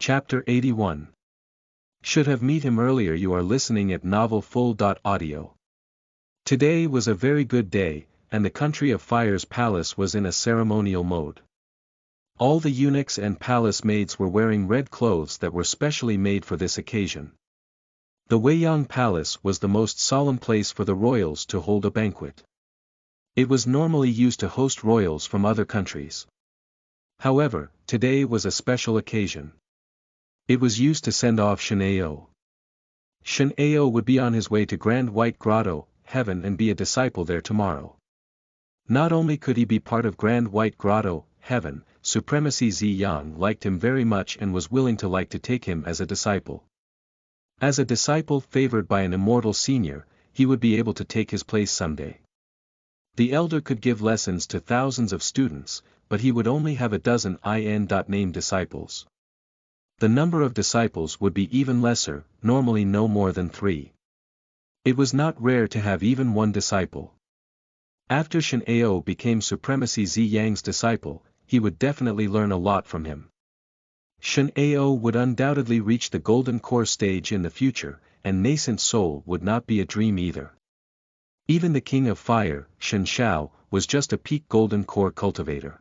Chapter 81. Should have met him earlier. You are listening at novelfull.audio. Today was a very good day, and the country of Fire's palace was in a ceremonial mode. All the eunuchs and palace maids were wearing red clothes that were specially made for this occasion. The Weiyang Palace was the most solemn place for the royals to hold a banquet. It was normally used to host royals from other countries. However, today was a special occasion. It was used to send off Shen Ao. Shen Ao would be on his way to Grand White Grotto, Heaven, and be a disciple there tomorrow. Not only could he be part of Grand White Grotto, Heaven, Supremacy Ziyang liked him very much and was willing to take him as a disciple. As a disciple favored by an immortal senior, he would be able to take his place someday. The elder could give lessons to thousands of students, but he would only have a dozen named disciples. The number of disciples would be even lesser, normally no more than 3. It was not rare to have even one disciple. After Shen Ao became Supremacy Ziyang's disciple, he would definitely learn a lot from him. Shen Ao would undoubtedly reach the Golden Core stage in the future, and Nascent Soul would not be a dream either. Even the King of Fire, Shen Shao, was just a peak Golden Core cultivator.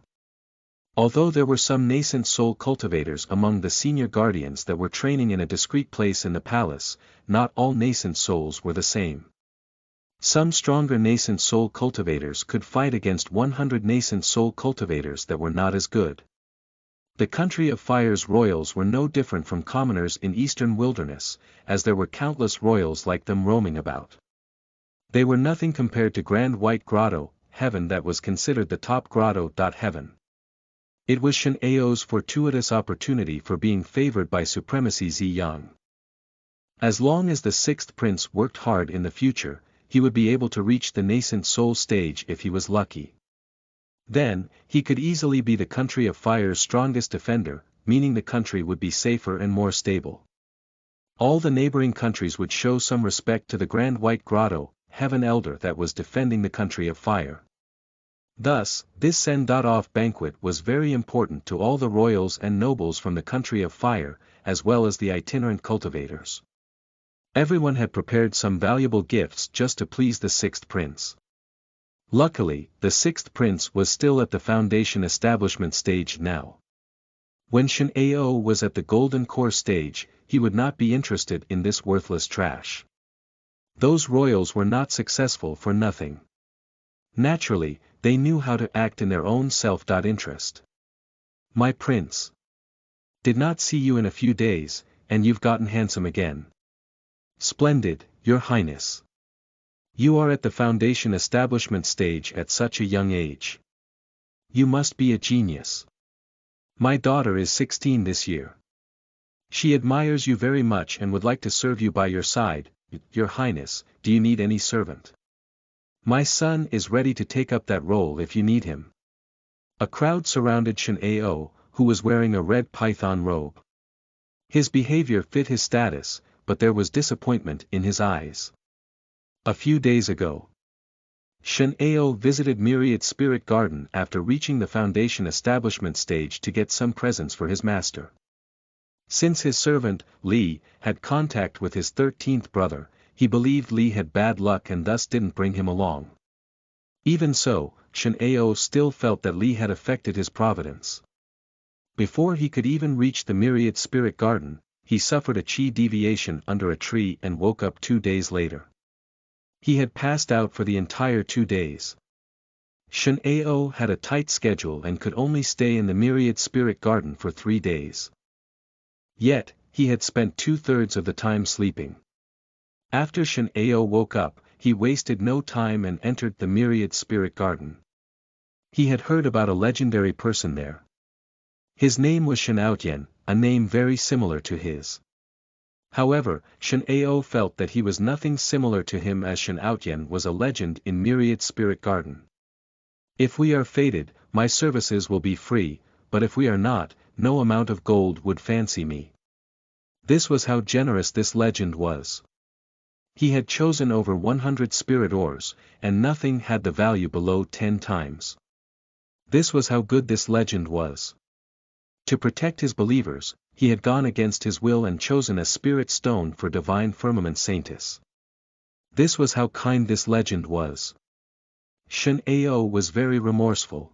Although there were some nascent soul cultivators among the senior guardians that were training in a discreet place in the palace, not all nascent souls were the same. Some stronger nascent soul cultivators could fight against 100 nascent soul cultivators that were not as good. The country of Fire's royals were no different from commoners in eastern wilderness, as there were countless royals like them roaming about. They were nothing compared to Grand White Grotto, Heaven, that was considered the top grotto. Heaven. It was Shen Ao's fortuitous opportunity for being favored by Supremacy Ziyang. As long as the 6th prince worked hard in the future, he would be able to reach the nascent soul stage if he was lucky. Then, he could easily be the country of Fire's strongest defender, meaning the country would be safer and more stable. All the neighboring countries would show some respect to the Grand White Grotto, Heaven elder that was defending the country of Fire. Thus, this send-off banquet was very important to all the royals and nobles from the country of Fire, as well as the itinerant cultivators. Everyone had prepared some valuable gifts just to please the 6th prince. Luckily, the 6th prince was still at the foundation establishment stage now. When Shen Ao was at the Golden Core stage, he would not be interested in this worthless trash. Those royals were not successful for nothing. Naturally, they knew how to act in their own self-interest. My prince. Did not see you in a few days, and you've gotten handsome again. Splendid, your highness. You are at the foundation establishment stage at such a young age. You must be a genius. My daughter is 16 this year. She admires you very much and would like to serve you by your side. Your highness, do you need any servant? My son is ready to take up that role if you need him. A crowd surrounded Shen Ao, who was wearing a red python robe. His behavior fit his status, but there was disappointment in his eyes. A few days ago, Shen Ao visited Myriad Spirit Garden after reaching the foundation establishment stage to get some presents for his master. Since his servant, Li, had contact with his 13th brother, he believed Li had bad luck and thus didn't bring him along. Even so, Shen Ao still felt that Li had affected his providence. Before he could even reach the Myriad Spirit Garden, he suffered a chi deviation under a tree and woke up 2 days later. He had passed out for the entire 2 days. Shen Ao had a tight schedule and could only stay in the Myriad Spirit Garden for 3 days. Yet, he had spent 2/3 of the time sleeping. After Shen Ao woke up, he wasted no time and entered the Myriad Spirit Garden. He had heard about a legendary person there. His name was Shen Aotian, a name very similar to his. However, Shen Ao felt that he was nothing similar to him, as Shen Aotian was a legend in Myriad Spirit Garden. If we are fated, my services will be free, but if we are not, no amount of gold would fancy me. This was how generous this legend was. He had chosen over 100 spirit ores, and nothing had the value below 10 times. This was how good this legend was. To protect his believers, he had gone against his will and chosen a spirit stone for divine firmament saintess. This was how kind this legend was. Shen Ao was very remorseful.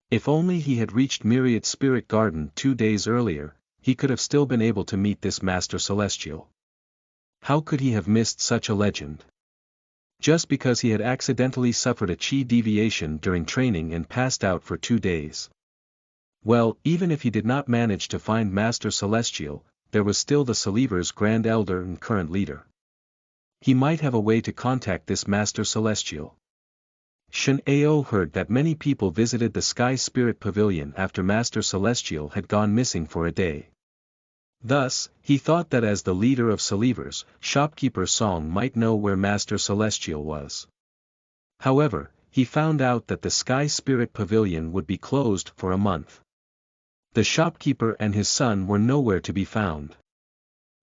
If only he had reached Myriad Spirit Garden 2 days earlier, he could have still been able to meet this Master Celestial. How could he have missed such a legend? Just because he had accidentally suffered a chi deviation during training and passed out for 2 days. Well, even if he did not manage to find Master Celestial, there was still the Celiver's Grand Elder and current leader. He might have a way to contact this Master Celestial. Shen Ao heard that many people visited the Sky Spirit Pavilion after Master Celestial had gone missing for a day. Thus, he thought that as the leader of Celivers, shopkeeper Song might know where Master Celestial was. However, he found out that the Sky Spirit Pavilion would be closed for a month. The shopkeeper and his son were nowhere to be found.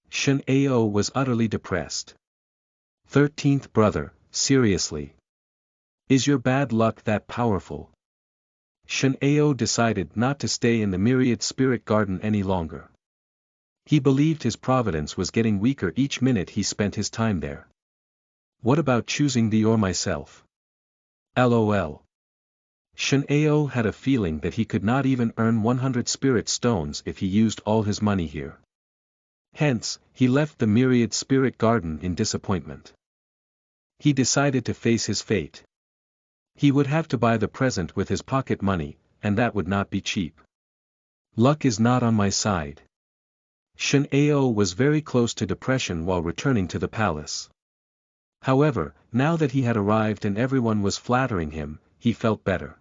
Shen Ao was utterly depressed. 13th brother, seriously. Is your bad luck that powerful? Shen Ao decided not to stay in the Myriad Spirit Garden any longer. He believed his Providence was getting weaker each minute he spent his time there. What about choosing the or myself? LOL. Shen Ao had a feeling that he could not even earn 100 spirit stones if he used all his money here. Hence, he left the Myriad Spirit Garden in disappointment. He decided to face his fate. He would have to buy the present with his pocket money, and that would not be cheap. Luck is not on my side. Shen Ao was very close to depression while returning to the palace. However, now that he had arrived and everyone was flattering him, he felt better.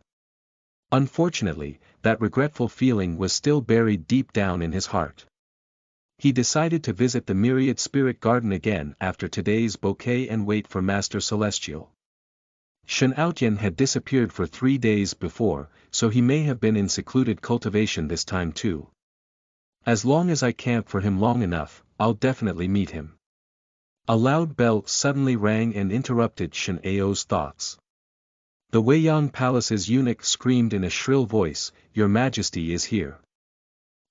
Unfortunately, that regretful feeling was still buried deep down in his heart. He decided to visit the Myriad Spirit Garden again after today's bouquet and wait for Master Celestial. Shen Aotian had disappeared for 3 days before, so he may have been in secluded cultivation this time too. As long as I camp for him long enough, I'll definitely meet him. A loud bell suddenly rang and interrupted Shen Ao's thoughts. The Weiyang Palace's eunuch screamed in a shrill voice, "Your Majesty is here."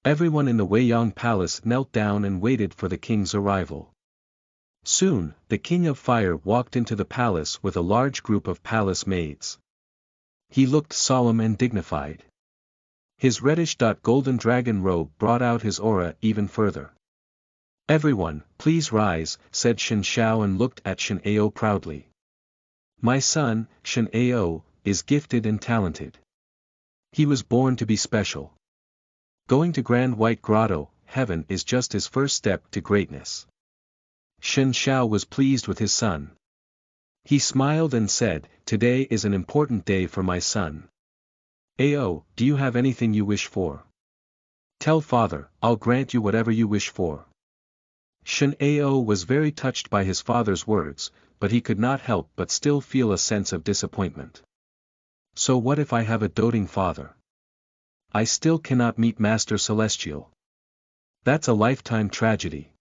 Everyone in the Weiyang Palace knelt down and waited for the king's arrival. Soon, the King of Fire walked into the palace with a large group of palace maids. He looked solemn and dignified. His reddish-golden dragon robe brought out his aura even further. "Everyone, please rise," said Shen Xiao and looked at Shen Ao proudly. "My son, Shen Ao, is gifted and talented. He was born to be special. Going to Grand White Grotto, heaven is just his first step to greatness." Shen Xiao was pleased with his son. He smiled and said, "Today is an important day for my son. Ao, do you have anything you wish for? Tell father, I'll grant you whatever you wish for." Shen Ao was very touched by his father's words, but he could not help but still feel a sense of disappointment. So what if I have a doting father? I still cannot meet Master Celestial. That's a lifetime tragedy.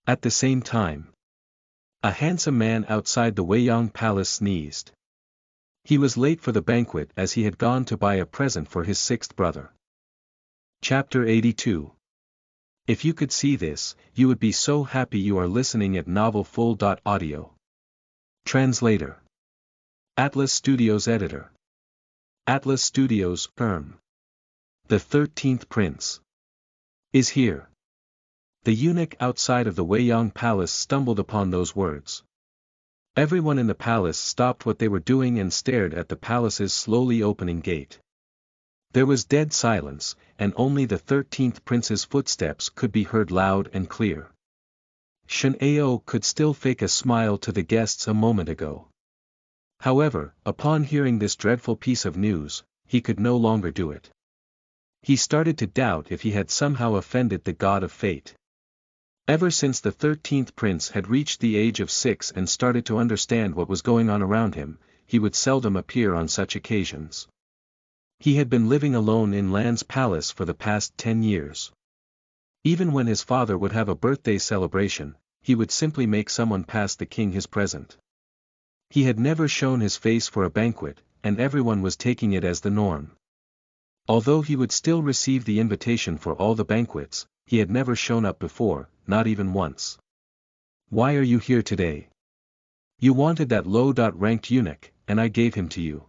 At the same time, a handsome man outside the Weiyang Palace sneezed. He was late for the banquet as he had gone to buy a present for his 6th brother. Chapter 82. If you could see this, you would be so happy. You are listening at novelfull.audio. Translator. Atlas Studios Editor. Atlas Studios, Perm. The 13th Prince is here. The eunuch outside of the Weiyang Palace stumbled upon those words. Everyone in the palace stopped what they were doing and stared at the palace's slowly opening gate. There was dead silence, and only the 13th prince's footsteps could be heard loud and clear. Shen Ao could still fake a smile to the guests a moment ago. However, upon hearing this dreadful piece of news, he could no longer do it. He started to doubt if he had somehow offended the god of fate. Ever since the 13th prince had reached the age of 6 and started to understand what was going on around him, he would seldom appear on such occasions. He had been living alone in Lan's palace for the past 10 years. Even when his father would have a birthday celebration, he would simply make someone pass the king his present. He had never shown his face for a banquet, and everyone was taking it as the norm. Although he would still receive the invitation for all the banquets, he had never shown up before, not even once. Why are you here today? You wanted that low-ranked eunuch, and I gave him to you.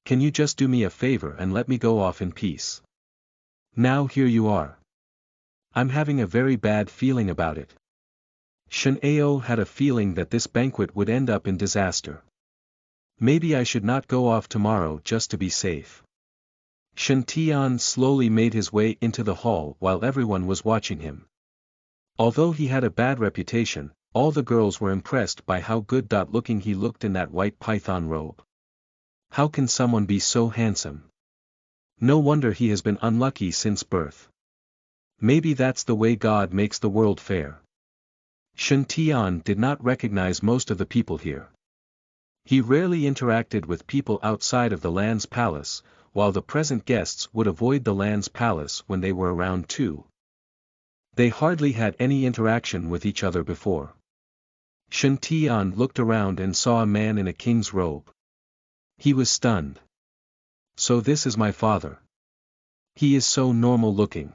Can you just do me a favor and let me go off in peace? Now here you are. I'm having a very bad feeling about it. Shen Ao had a feeling that this banquet would end up in disaster. Maybe I should not go off tomorrow just to be safe. Shen Tian slowly made his way into the hall while everyone was watching him. Although he had a bad reputation, all the girls were impressed by how good-looking he looked in that white python robe. How can someone be so handsome? No wonder he has been unlucky since birth. Maybe that's the way God makes the world fair. Shen Tian did not recognize most of the people here. He rarely interacted with people outside of the Land's palace, while the present guests would avoid the Land's palace when they were around too. They hardly had any interaction with each other before. Shen Tian looked around and saw a man in a king's robe. He was stunned. So this is my father. He is so normal looking.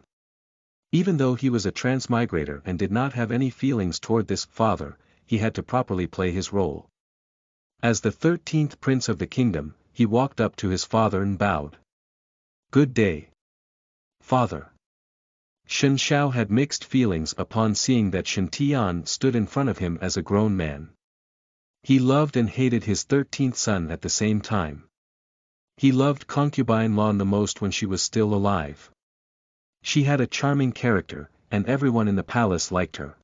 Even though he was a transmigrator and did not have any feelings toward this father, he had to properly play his role. As the 13th prince of the kingdom, he walked up to his father and bowed. Good day, father. Shen Shao had mixed feelings upon seeing that Shen Tian stood in front of him as a grown man. He loved and hated his 13th son at the same time. He loved concubine Lan the most when she was still alive. She had a charming character, and everyone in the palace liked her.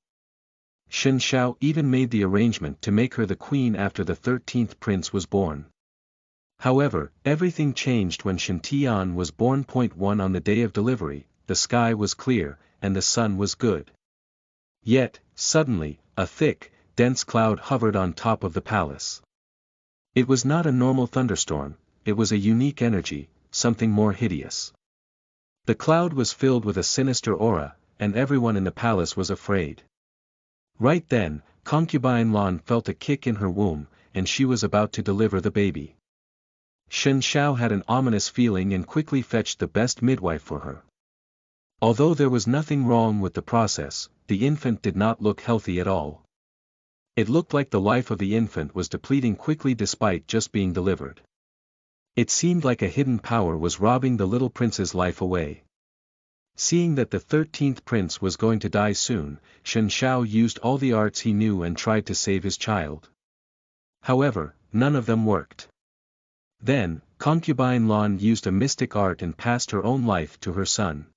Shen Shao even made the arrangement to make her the queen after the 13th prince was born. However, everything changed when Shen Tian was born. 1 On the day of delivery, the sky was clear, and the sun was good. Yet, suddenly, a thick, dense cloud hovered on top of the palace. It was not a normal thunderstorm, it was a unique energy, something more hideous. The cloud was filled with a sinister aura, and everyone in the palace was afraid. Right then, concubine Lan felt a kick in her womb, and she was about to deliver the baby. Shen Shao had an ominous feeling and quickly fetched the best midwife for her. Although there was nothing wrong with the process, the infant did not look healthy at all. It looked like the life of the infant was depleting quickly despite just being delivered. It seemed like a hidden power was robbing the little prince's life away. Seeing that the 13th prince was going to die soon, Shen Shao used all the arts he knew and tried to save his child. However, none of them worked. Then, concubine Lan used a mystic art and passed her own life to her son.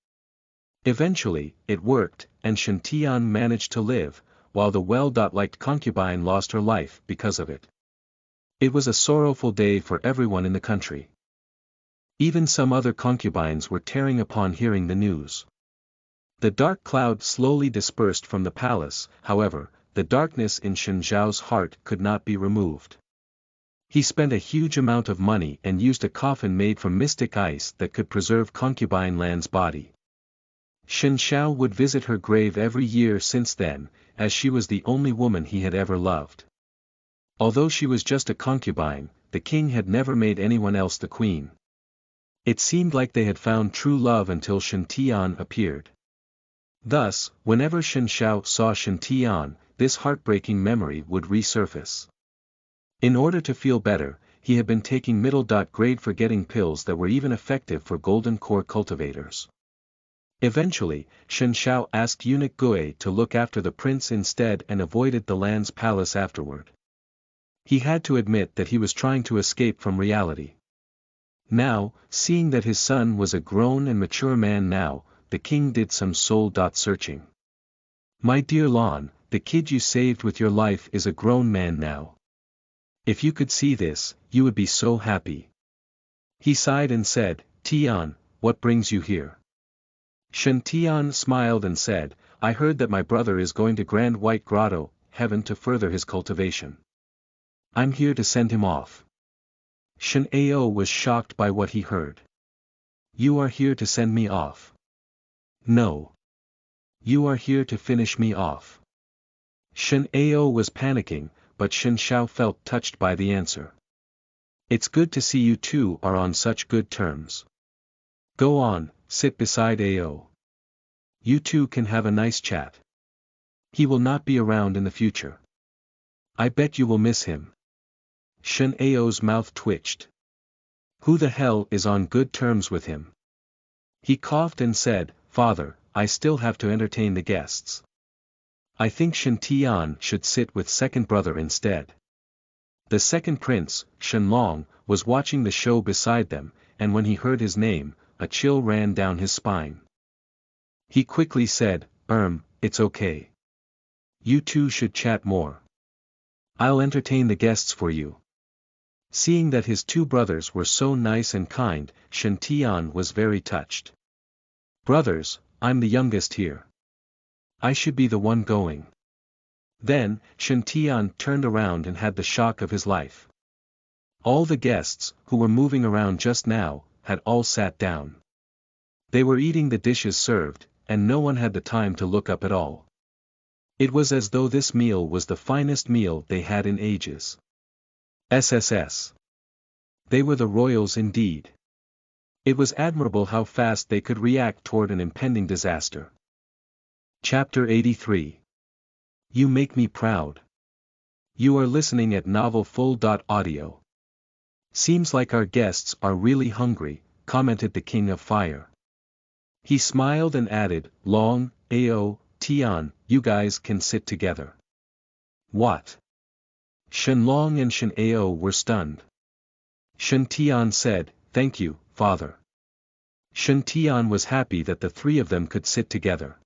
Eventually, it worked, and Shen Tian managed to live, while the well-liked concubine lost her life because of it. It was a sorrowful day for everyone in the country. Even some other concubines were tearing upon hearing the news. The dark cloud slowly dispersed from the palace, however, the darkness in Shen Zhao's heart could not be removed. He spent a huge amount of money and used a coffin made from mystic ice that could preserve concubine Lan's body. Shen Shao would visit her grave every year since then, as she was the only woman he had ever loved. Although she was just a concubine, the king had never made anyone else the queen. It seemed like they had found true love until Shen Tian appeared. Thus, whenever Shen Shao saw Shen Tian, this heartbreaking memory would resurface. In order to feel better, he had been taking middle-grade forgetting pills that were even effective for golden core cultivators. Eventually, Shen Shao asked eunuch Gui to look after the prince instead and avoided the Land's palace afterward. He had to admit that he was trying to escape from reality. Now, seeing that his son was a grown and mature man now, the king did some soul-searching. My dear Lan, the kid you saved with your life is a grown man now. If you could see this, you would be so happy. He sighed and said, Tian, what brings you here? Shen Tian smiled and said, I heard that my brother is going to Grand White Grotto, heaven to further his cultivation. I'm here to send him off. Shen Ao was shocked by what he heard. You are here to send me off? No. You are here to finish me off. Shen Ao was panicking, but Shen Shao felt touched by the answer. It's good to see you two are on such good terms. Go on, sit beside Ao. You two can have a nice chat. He will not be around in the future. I bet you will miss him. Shen Ao's mouth twitched. Who the hell is on good terms with him? He coughed and said, Father, I still have to entertain the guests. I think Shen Tian should sit with second brother instead. The second prince, Shen Long, was watching the show beside them, and when he heard his name, a chill ran down his spine. He quickly said, it's okay. You two should chat more. I'll entertain the guests for you. Seeing that his two brothers were so nice and kind, Shen Tian was very touched. Brothers, I'm the youngest here. I should be the one going. Then, Shen Tian turned around and had the shock of his life. All the guests, who were moving around just now, had all sat down. They were eating the dishes served, and no one had the time to look up at all. It was as though this meal was the finest meal they had in ages. SSS. They were the royals indeed. It was admirable how fast they could react toward an impending disaster. Chapter 83. You make me proud. You are listening at novelfull.audio. Seems like our guests are really hungry, commented the King of Fire. He smiled and added, Long, Ao, Tian, you guys can sit together. What? Shen Long and Shen Ao were stunned. Shen Tian said, Thank you, Father. Shen Tian was happy that the three of them could sit together.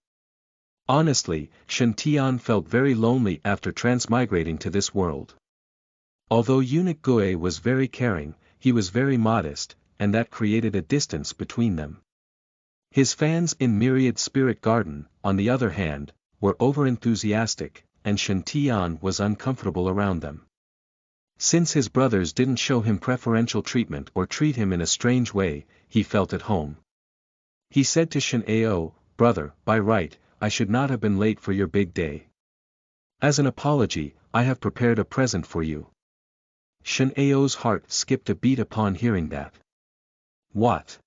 Honestly, Shen Tian felt very lonely after transmigrating to this world. Although eunuch Gui was very caring, he was very modest, and that created a distance between them. His fans in Myriad Spirit Garden, on the other hand, were overenthusiastic, and Shen Tian was uncomfortable around them. Since his brothers didn't show him preferential treatment or treat him in a strange way, he felt at home. He said to Shen Ao, Brother, by right, I should not have been late for your big day. As an apology, I have prepared a present for you. Shen Ao's heart skipped a beat upon hearing that. What?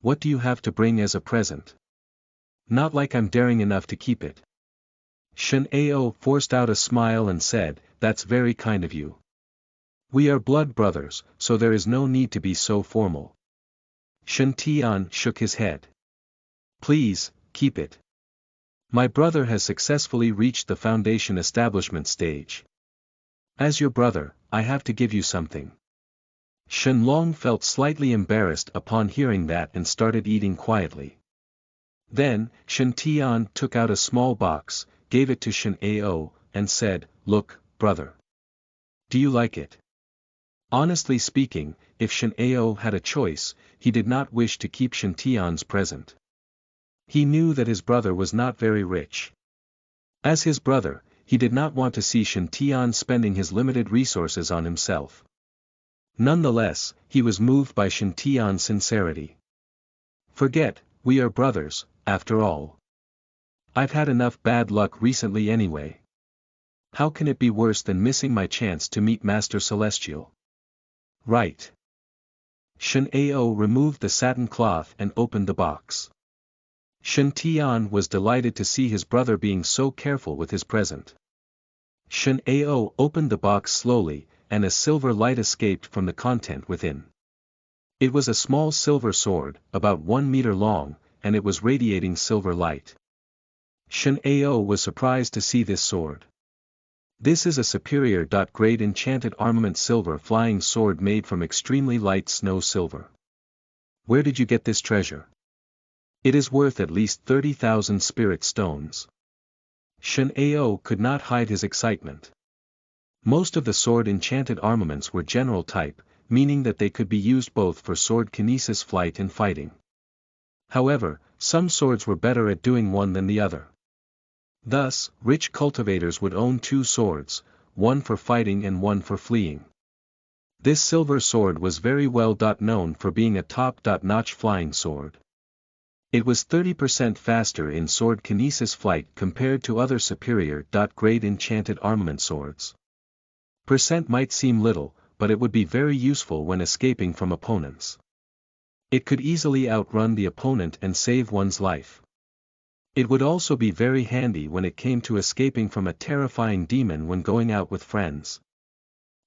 What do you have to bring as a present? Not like I'm daring enough to keep it. Shen Ao forced out a smile and said, That's very kind of you. We are blood brothers, so there is no need to be so formal. Shen Tian shook his head. Please, keep it. My brother has successfully reached the foundation establishment stage. As your brother, I have to give you something. Shen Long felt slightly embarrassed upon hearing that and started eating quietly. Then, Shen Tian took out a small box, gave it to Shen Ao, and said, Look, brother. Do you like it? Honestly speaking, if Shen Ao had a choice, he did not wish to keep Shen Tian's present. He knew that his brother was not very rich. As his brother, he did not want to see Shen Tian spending his limited resources on himself. Nonetheless, he was moved by Shen Tian's sincerity. Forget, we are brothers, after all. I've had enough bad luck recently anyway. How can it be worse than missing my chance to meet Master Celestial? Right. Shen Ao removed the satin cloth and opened the box. Shen Tian was delighted to see his brother being so careful with his present. Shen Ao opened the box slowly, and a silver light escaped from the content within. It was a small silver sword, about 1 meter long, and it was radiating silver light. Shen Ao was surprised to see this sword. This is a superior grade enchanted armament silver flying sword made from extremely light snow silver. Where did you get this treasure? It is worth at least 30,000 spirit stones. Shen Ao could not hide his excitement. Most of the sword enchanted armaments were general type, meaning that they could be used both for sword kinesis flight and fighting. However, some swords were better at doing one than the other. Thus, rich cultivators would own 2 swords, one for fighting and one for fleeing. This silver sword was very well known for being a top-notch flying sword. It was 30% faster in sword kinesis flight compared to other superior grade enchanted armament swords. Percent might seem little, but it would be very useful when escaping from opponents. It could easily outrun the opponent and save one's life. It would also be very handy when it came to escaping from a terrifying demon when going out with friends.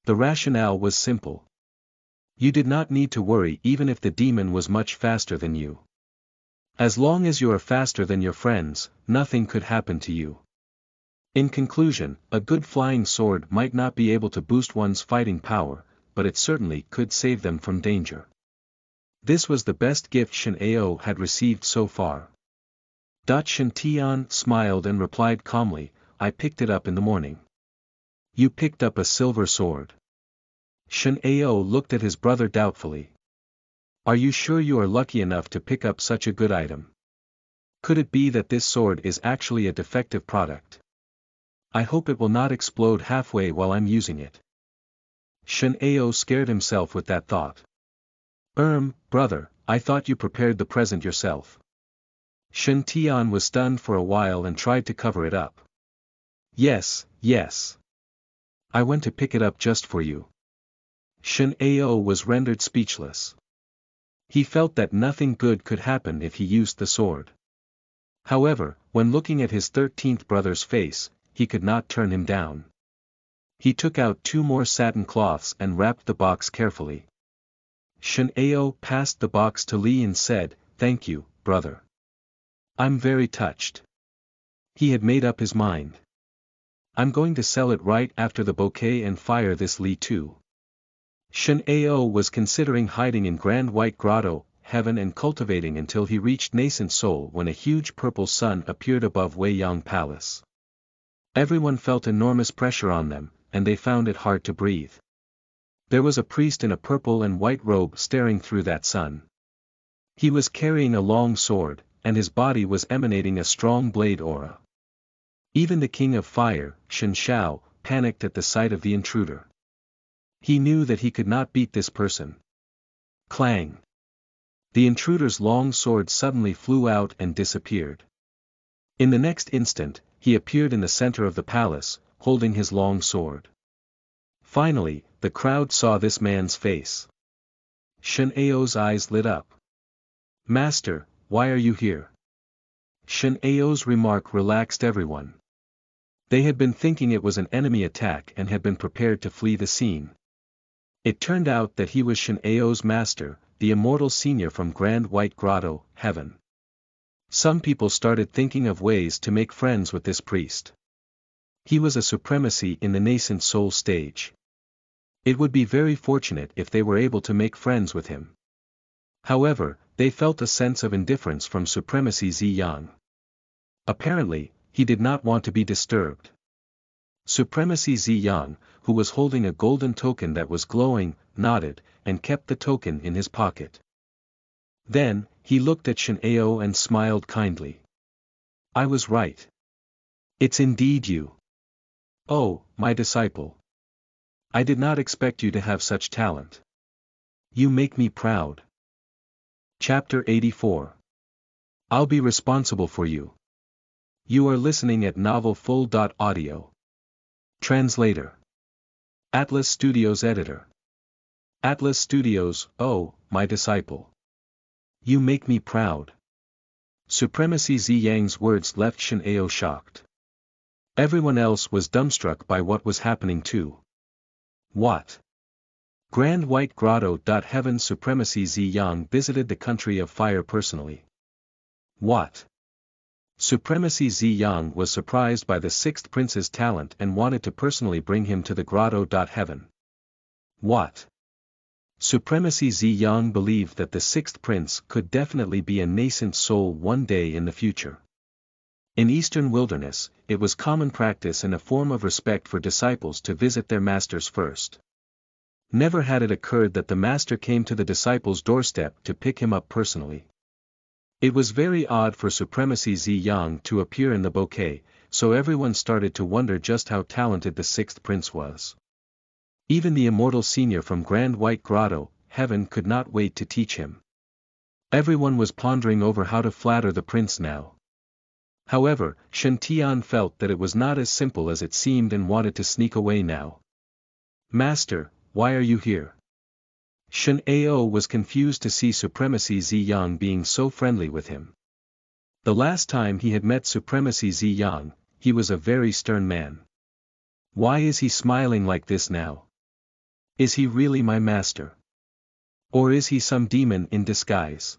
The rationale was simple. You did not need to worry even if the demon was much faster than you. As long as you are faster than your friends, nothing could happen to you. In conclusion, a good flying sword might not be able to boost one's fighting power, but it certainly could save them from danger. This was the best gift Shen Ao had received so far. Shen Tian smiled and replied calmly, I picked it up in the morning. You picked up a silver sword. Shen Ao looked at his brother doubtfully. Are you sure you are lucky enough to pick up such a good item? Could it be that this sword is actually a defective product? I hope it will not explode halfway while I'm using it. Shen Ao scared himself with that thought. Brother, I thought you prepared the present yourself. Shen Tian was stunned for a while and tried to cover it up. Yes. I went to pick it up just for you. Shen Ao was rendered speechless. He felt that nothing good could happen if he used the sword. However, when looking at his 13th brother's face, he could not turn him down. He took out 2 more satin cloths and wrapped the box carefully. Shen Ao passed the box to Li and said, Thank you, brother. I'm very touched. He had made up his mind. I'm going to sell it right after the bouquet and fire this Li too. Shen Ao was considering hiding in Grand White Grotto, Heaven and cultivating until he reached Nascent Soul when a huge purple sun appeared above Wei Yang Palace. Everyone felt enormous pressure on them, and they found it hard to breathe. There was a priest in a purple and white robe staring through that sun. He was carrying a long sword, and his body was emanating a strong blade aura. Even the King of Fire, Shen Shao, panicked at the sight of the intruder. He knew that he could not beat this person. Clang! The intruder's long sword suddenly flew out and disappeared. In the next instant, he appeared in the center of the palace, holding his long sword. Finally, the crowd saw this man's face. Shen Ao's eyes lit up. Master, why are you here? Shen Ao's remark relaxed everyone. They had been thinking it was an enemy attack and had been prepared to flee the scene. It turned out that he was Shen Ao's master, the immortal senior from Grand White Grotto, Heaven. Some people started thinking of ways to make friends with this priest. He was a supremacy in the nascent soul stage. It would be very fortunate if they were able to make friends with him. However, they felt a sense of indifference from Supremacy Ziyang. Apparently, he did not want to be disturbed. Supremacy Ziyang, who was holding a golden token that was glowing, nodded, and kept the token in his pocket. Then, he looked at Shen Ao and smiled kindly. I was right. It's indeed you. Oh, my disciple. I did not expect you to have such talent. You make me proud. Chapter 84. I'll be responsible for you. You are listening at novelfull.audio. Translator. Atlas Studios Editor. Atlas Studios, oh, my disciple. You make me proud. Supremacy Ziyang's words left Shen Ao shocked. Everyone else was dumbstruck by what was happening too. What? Grand White Grotto. Heaven. Supremacy Ziyang visited the country of fire personally. What? Supremacy Ziyang was surprised by the 6th prince's talent and wanted to personally bring him to the Grotto. Heaven. What? Supremacy Ziyang believed that the 6th prince could definitely be a nascent soul one day in the future. In Eastern Wilderness, it was common practice and a form of respect for disciples to visit their masters first. Never had it occurred that the master came to the disciple's doorstep to pick him up personally. It was very odd for Supremacy Ziyang to appear in the bouquet, so everyone started to wonder just how talented the 6th prince was. Even the immortal senior from Grand White Grotto, Heaven, could not wait to teach him. Everyone was pondering over how to flatter the prince now. However, Shen Tian felt that it was not as simple as it seemed and wanted to sneak away now. Master, why are you here? Shen Ao was confused to see Supremacy Ziyang being so friendly with him. The last time he had met Supremacy Ziyang, he was a very stern man. Why is he smiling like this now? Is he really my master? Or is he some demon in disguise?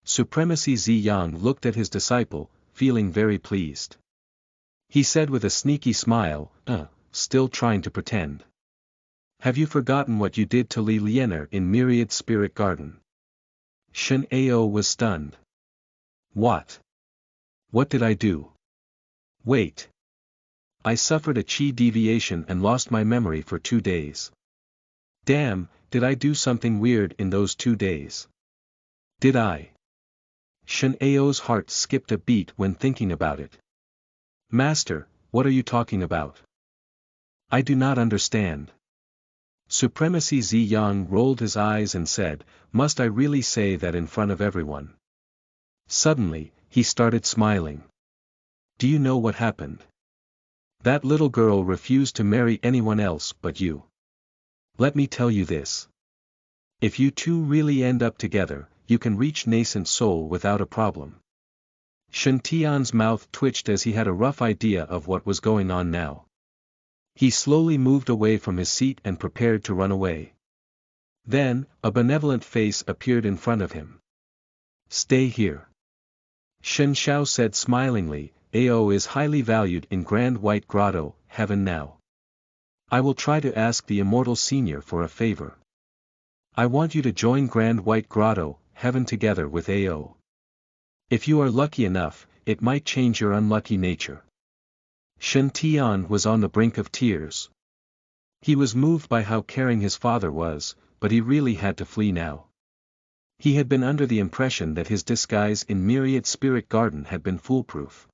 Supremacy Ziyang looked at his disciple, feeling very pleased. He said with a sneaky smile, still trying to pretend. Have you forgotten what you did to Li Liener in Myriad Spirit Garden? Shen Ao was stunned. What? What did I do? Wait. I suffered a chi deviation and lost my memory for 2 days. Damn, did I do something weird in those 2 days? Did I? Shen Ao's heart skipped a beat when thinking about it. Master, what are you talking about? I do not understand. Supremacy Ziyang rolled his eyes and said, must I really say that in front of everyone? Suddenly, he started smiling. Do you know what happened? That little girl refused to marry anyone else but you. Let me tell you this. If you two really end up together, you can reach nascent soul without a problem. Shen Tian's mouth twitched as he had a rough idea of what was going on now. He slowly moved away from his seat and prepared to run away. Then, a benevolent face appeared in front of him. Stay here. Shen Xiao said smilingly, Ao is highly valued in Grand White Grotto, heaven now. I will try to ask the immortal senior for a favor. I want you to join Grand White Grotto, heaven together with Ao. If you are lucky enough, it might change your unlucky nature. Shen Tian was on the brink of tears. He was moved by how caring his father was, but he really had to flee now. He had been under the impression that his disguise in Myriad Spirit Garden had been foolproof.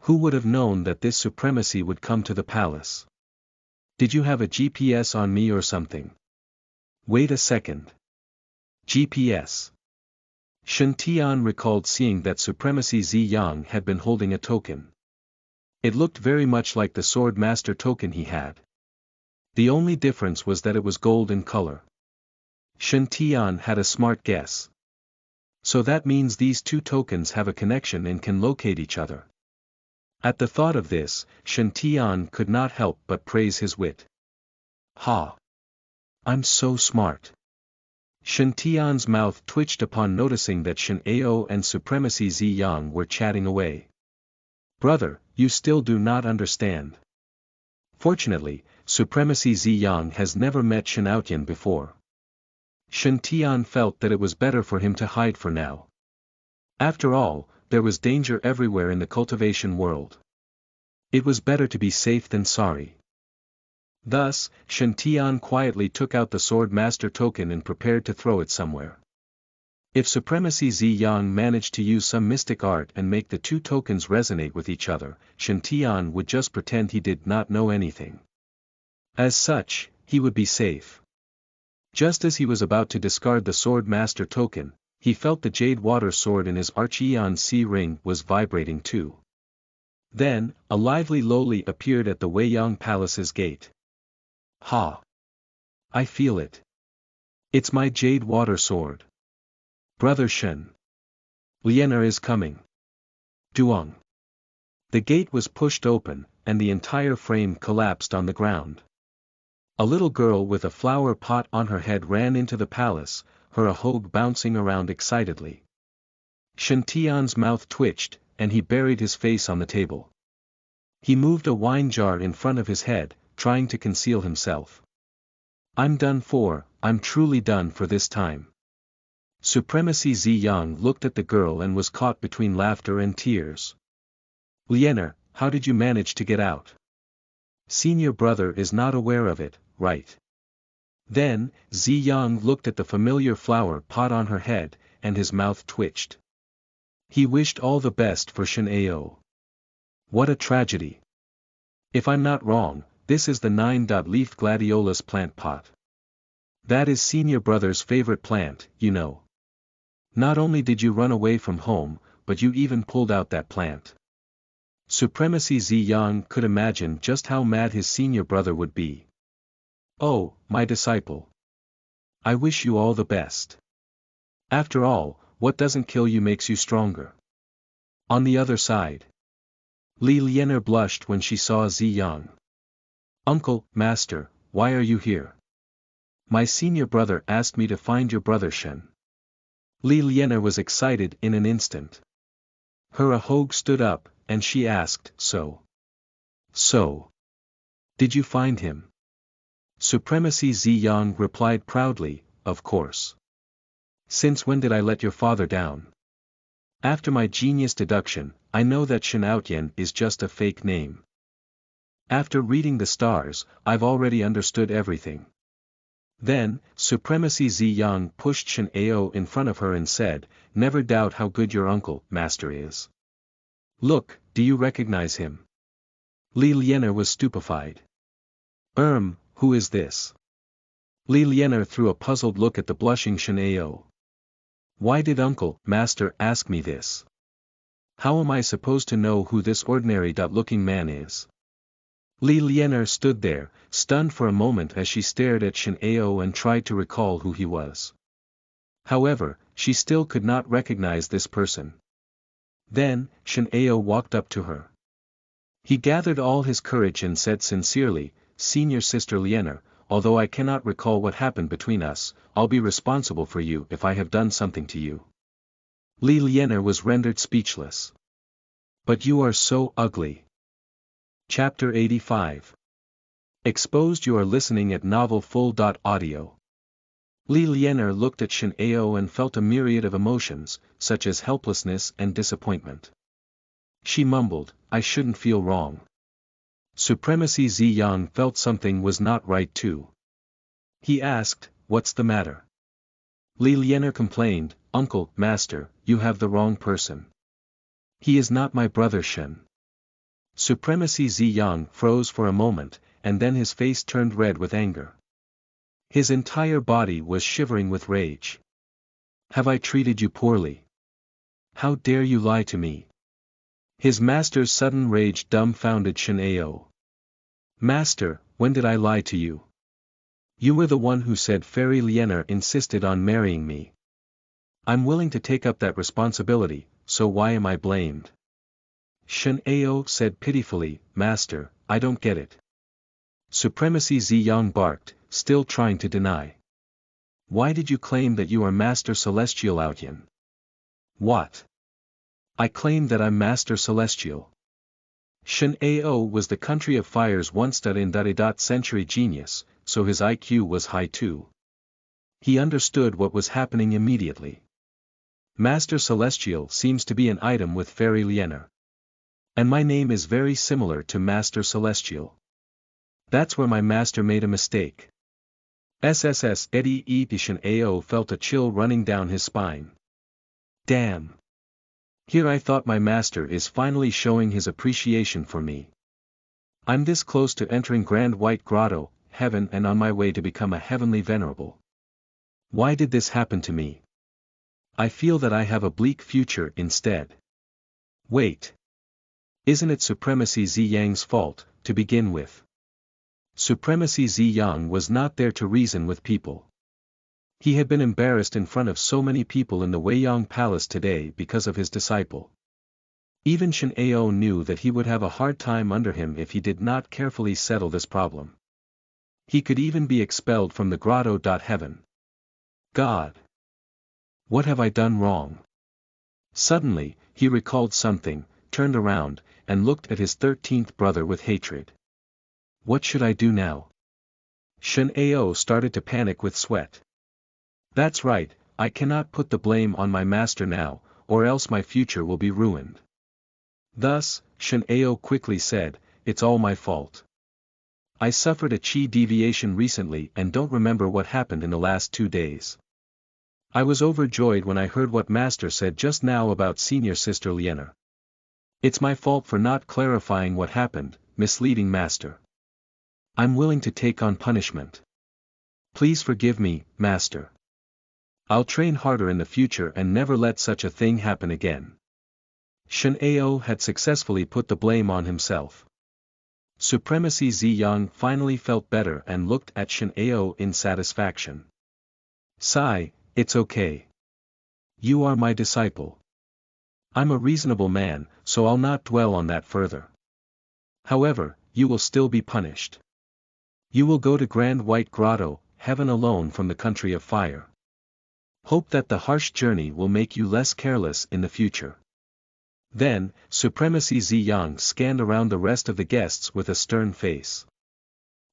Who would have known that this supremacy would come to the palace? Did you have a GPS on me or something? Wait a second. GPS. Shen Tian recalled seeing that Supremacy Ziyang had been holding a token. It looked very much like the Sword Master token he had. The only difference was that it was gold in color. Shen Tian had a smart guess. So that means these two tokens have a connection and can locate each other. At the thought of this, Shen Tian could not help but praise his wit. Ha! I'm so smart. Shen Tian's mouth twitched upon noticing that Shen Ao and Supremacy Ziyang were chatting away. Brother, you still do not understand. Fortunately, Supremacy Ziyang has never met Shen Aotian before. Shen Tian felt that it was better for him to hide for now. After all, there was danger everywhere in the cultivation world. It was better to be safe than sorry. Thus, Shen Tian quietly took out the Sword Master token and prepared to throw it somewhere. If Supremacy Ziyang managed to use some mystic art and make the two tokens resonate with each other, Shen Tian would just pretend he did not know anything. As such, he would be safe. Just as he was about to discard the Sword Master token, he felt the jade water sword in his Archeon C ring was vibrating too. Then, a lively loli appeared at the Weiyang Palace's gate. Ha! I feel it. It's my jade water sword. Brother Shen. Liener is coming. Duong. The gate was pushed open, and the entire frame collapsed on the ground. A little girl with a flower pot on her head ran into the palace, her ahogue bouncing around excitedly. Shen Tian's mouth twitched, and he buried his face on the table. He moved a wine jar in front of his head, trying to conceal himself. I'm done for, I'm truly done for this time. Supremacy Ziyang looked at the girl and was caught between laughter and tears. Liener, how did you manage to get out? Senior brother is not aware of it, right? Then, Ziyang looked at the familiar flower pot on her head, and his mouth twitched. He wished all the best for Shen Ao. What a tragedy. If I'm not wrong, this is the 9-leaf gladiolus plant pot. That is senior brother's favorite plant, you know. Not only did you run away from home, but you even pulled out that plant. Supremacy Ziyang could imagine just how mad his senior brother would be. Oh, my disciple. I wish you all the best. After all, what doesn't kill you makes you stronger. On the other side. Li Lianer blushed when she saw Zi Yang. Uncle, master, why are you here? My senior brother asked me to find your brother Shen. Li Lianer was excited in an instant. Her Ahogue stood up, and she asked, So, did you find him? Supremacy Zi Yang replied proudly, Of course. Since when did I let your father down? After my genius deduction, I know that Shen Outyen is just a fake name. After reading the stars, I've already understood everything. Then, Supremacy Zi Yang pushed Shen Ao in front of her and said, Never doubt how good your uncle, master is. Look, do you recognize him? Li Lianer was stupefied. Who is this? Li Lianer threw a puzzled look at the blushing Shen Ao. Why did uncle, master, ask me this? How am I supposed to know who this ordinary-looking man is? Li Lianer stood there, stunned for a moment as she stared at Shen Ao and tried to recall who he was. However, she still could not recognize this person. Then, Shen Ao walked up to her. He gathered all his courage and said sincerely, Senior Sister Lianer, although I cannot recall what happened between us, I'll be responsible for you if I have done something to you. Li Lianer was rendered speechless. But you are so ugly. Chapter 85. Exposed. You are listening at novelfull.audio. Li Lianer looked at Shen Ao and felt a myriad of emotions, such as helplessness and disappointment. She mumbled, I shouldn't feel wrong. Supremacy Zi Yang felt something was not right too. He asked, What's the matter? Li Lianer complained, Uncle, master, you have the wrong person. He is not my brother Shen. Supremacy Zi Yang froze for a moment, and then his face turned red with anger. His entire body was shivering with rage. Have I treated you poorly? How dare you lie to me? His master's sudden rage dumbfounded Shen Ao. Master, when did I lie to you? You were the one who said Fairy Lianer insisted on marrying me. I'm willing to take up that responsibility, so why am I blamed? Shen Ao said pitifully, Master, I don't get it. Supremacy Zi Yang barked, still trying to deny. Why did you claim that you are Master Celestial Outyen? What? I claim that I'm Master Celestial. Shen Ao was the country of fire's once-in-century genius, so his IQ was high too. He understood what was happening immediately. Master Celestial seems to be an item with Fairy Lianer. And my name is very similar to Master Celestial. That's where my master made a mistake. SSS Eddie E. Shen Ao felt a chill running down his spine. Damn. Here I thought my master is finally showing his appreciation for me. I'm this close to entering Grand White Grotto, heaven, and on my way to become a heavenly venerable. Why did this happen to me? I feel that I have a bleak future instead. Wait. Isn't it Supremacy Zi Yang's fault, to begin with? Supremacy Zi Yang was not there to reason with people. He had been embarrassed in front of so many people in the Weiyang Palace today because of his disciple. Even Shen Ao knew that he would have a hard time under him if he did not carefully settle this problem. He could even be expelled from the grotto. Heaven. God. What have I done wrong? Suddenly, he recalled something, turned around, and looked at his 13th brother with hatred. What should I do now? Shen Ao started to panic with sweat. That's right, I cannot put the blame on my master now, or else my future will be ruined. Thus, Shen Ao quickly said, It's all my fault. I suffered a chi deviation recently and don't remember what happened in the last 2 days. I was overjoyed when I heard what master said just now about senior sister Lianer. It's my fault for not clarifying what happened, misleading master. I'm willing to take on punishment. Please forgive me, master. I'll train harder in the future and never let such a thing happen again. Shen Ao had successfully put the blame on himself. Supremacy Zi Yang finally felt better and looked at Shen Ao in satisfaction. Sigh, it's okay. You are my disciple. I'm a reasonable man, so I'll not dwell on that further. However, you will still be punished. You will go to Grand White Grotto, heaven alone from the country of fire. Hope that the harsh journey will make you less careless in the future. Then, Supremacy Ziyang scanned around the rest of the guests with a stern face.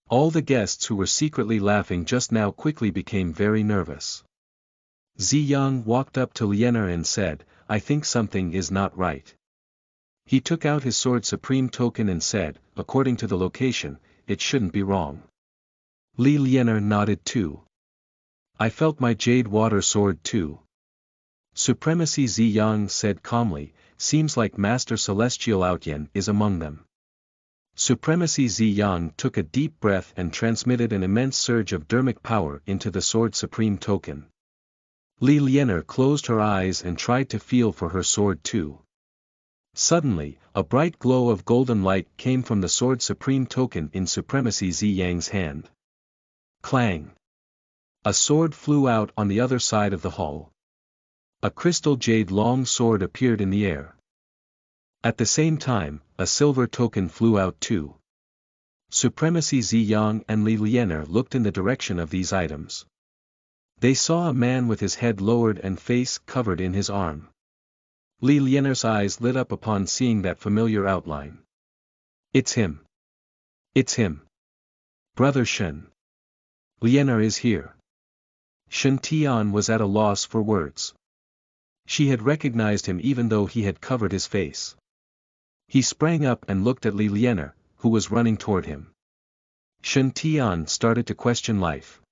All the guests who were secretly laughing just now quickly became very nervous. Ziyang walked up to Lianer and said, I think something is not right. He took out his sword supreme token and said, according to the location, it shouldn't be wrong. Li Lianer nodded too. I felt my jade water sword too. Supremacy Ziyang said calmly, seems like Master Celestial Outyen is among them. Supremacy Ziyang took a deep breath and transmitted an immense surge of dermic power into the sword supreme token. Li Lianer closed her eyes and tried to feel for her sword too. Suddenly, a bright glow of golden light came from the sword supreme token in Supremacy Ziyang's hand. Clang! A sword flew out on the other side of the hall. A crystal jade long sword appeared in the air. At the same time, a silver token flew out too. Supremacy Ziyang and Li Lianer looked in the direction of these items. They saw a man with his head lowered and face covered in his arm. Li Lianer's eyes lit up upon seeing that familiar outline. It's him. It's him. Brother Shen. Lianer is here. Shen Tian was at a loss for words. She had recognized him even though he had covered his face. He sprang up and looked at Li Lianer, who was running toward him. Shen Tian started to question life.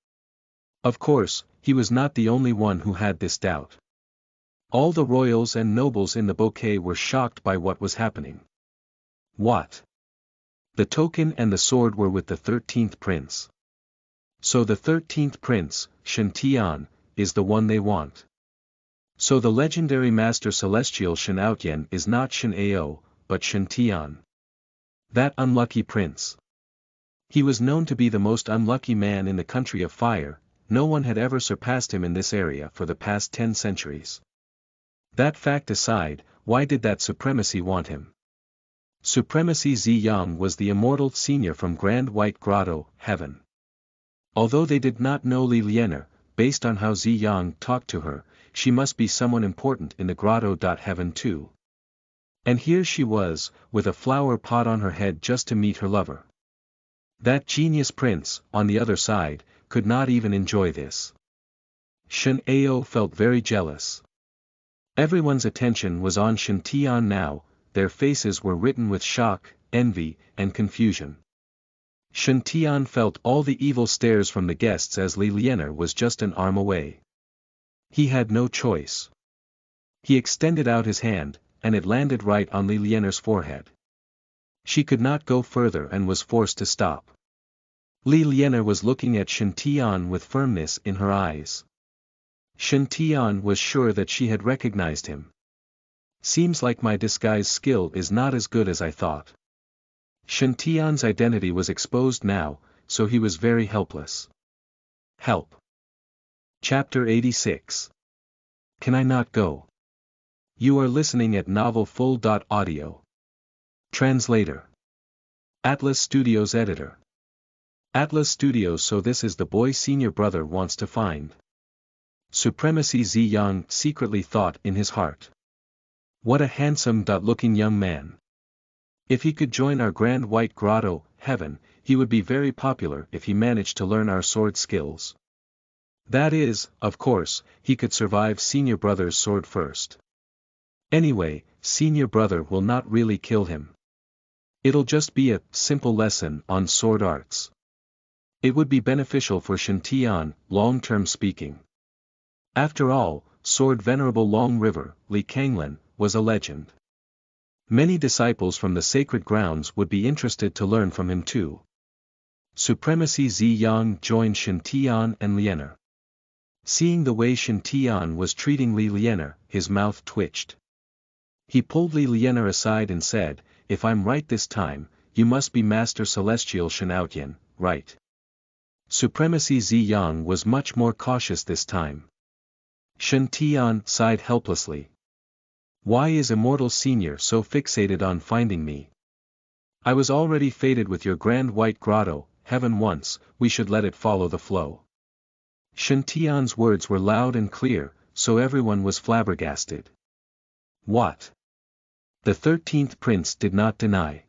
Of course, he was not the only one who had this doubt. All the royals and nobles in the bouquet were shocked by what was happening. What? The token and the sword were with the 13th prince. So the 13th prince, Shen Tian, is the one they want. So the legendary Master Celestial Shen Outyen is not Shen Ao, but Shen Tian. That unlucky prince. He was known to be the most unlucky man in the country of fire, no one had ever surpassed him in this area for the past 10 centuries. That fact aside, why did that Supremacy want him? Supremacy Ziyang was the immortal senior from Grand White Grotto, heaven. Although they did not know Li Lianer, based on how Ziyang talked to her, she must be someone important in the grotto. Heaven too. And here she was, with a flower pot on her head just to meet her lover. That genius prince, on the other side, could not even enjoy this. Shen Ao felt very jealous. Everyone's attention was on Shen Tian now, their faces were written with shock, envy, and confusion. Shen Tian felt all the evil stares from the guests as Li Lianer was just an arm away. He had no choice. He extended out his hand, and it landed right on Li Lianer's forehead. She could not go further and was forced to stop. Li Lianer was looking at Shen Tian with firmness in her eyes. Shen Tian was sure that she had recognized him. Seems like my disguise skill is not as good as I thought. Shen Tian's identity was exposed now, so he was very helpless. Help. Chapter 86. Can I not go? You are listening at novelfull.audio. Translator. Atlas Studios Editor. Atlas Studios. So this is the boy senior brother wants to find. Supremacy Ziyang secretly thought in his heart. What a handsome-looking young man. If he could join our Grand White Grotto, heaven, he would be very popular if he managed to learn our sword skills. That is, of course, he could survive senior brother's sword first. Anyway, senior brother will not really kill him. It'll just be a simple lesson on sword arts. It would be beneficial for Shen Tian, long-term speaking. After all, Sword Venerable Long River, Li Kanglen, was a legend. Many disciples from the sacred grounds would be interested to learn from him too. Supremacy Ziyang joined Shen Tian and Lianer. Seeing the way Shen Tian was treating Li Lianer, his mouth twitched. He pulled Li Lianer aside and said, if I'm right this time, you must be Master Celestial Shen Outyen, right? Supremacy Ziyang was much more cautious this time. Shen Tian sighed helplessly. Why is Immortal Senior so fixated on finding me? I was already fated with your grand white grotto, heaven once, we should let it follow the flow. Shantian's words were loud and clear, so everyone was flabbergasted. What? The 13th prince did not deny.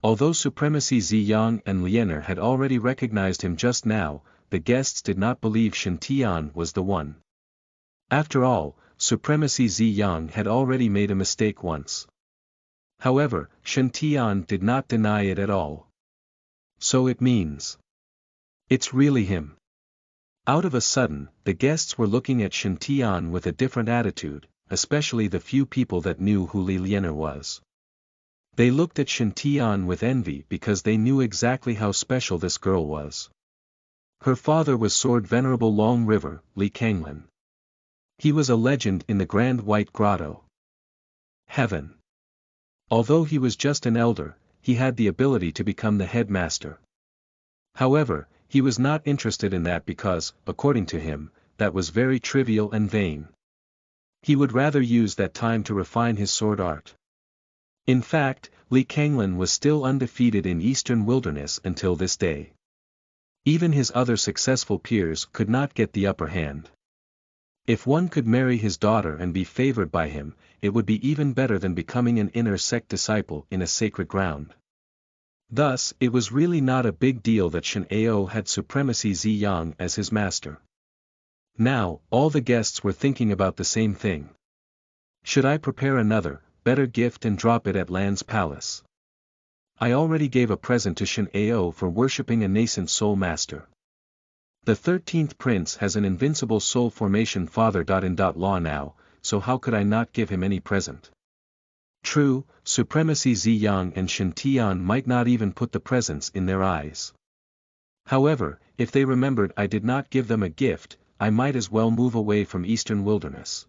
Although Supremacy Ziyang and Liener had already recognized him just now, the guests did not believe Shantian was the one. After all, Supremacy Ziyang had already made a mistake once. However, Shantian did not deny it at all. So it means. It's really him. Out of a sudden, the guests were looking at Shantian with a different attitude, especially the few people that knew who Li Liener was. They looked at Shantian with envy because they knew exactly how special this girl was. Her father was Sword Venerable Long River, Li Kanglin. He was a legend in the Grand White Grotto. Heaven. Although he was just an elder, he had the ability to become the headmaster. However, he was not interested in that because, according to him, that was very trivial and vain. He would rather use that time to refine his sword art. In fact, Li Kanglin was still undefeated in Eastern Wilderness until this day. Even his other successful peers could not get the upper hand. If one could marry his daughter and be favored by him, it would be even better than becoming an inner sect disciple in a sacred ground. Thus, it was really not a big deal that Shen Ao had Supremacy Ziyang as his master. Now, all the guests were thinking about the same thing. Should I prepare another, better gift and drop it at Lan's palace? I already gave a present to Shen Ao for worshipping a nascent soul master. The 13th prince has an invincible soul formation father-in-law now, so how could I not give him any present? True, Supremacy Ziyang and Shantian might not even put the presents in their eyes. However, if they remembered I did not give them a gift, I might as well move away from Eastern Wilderness.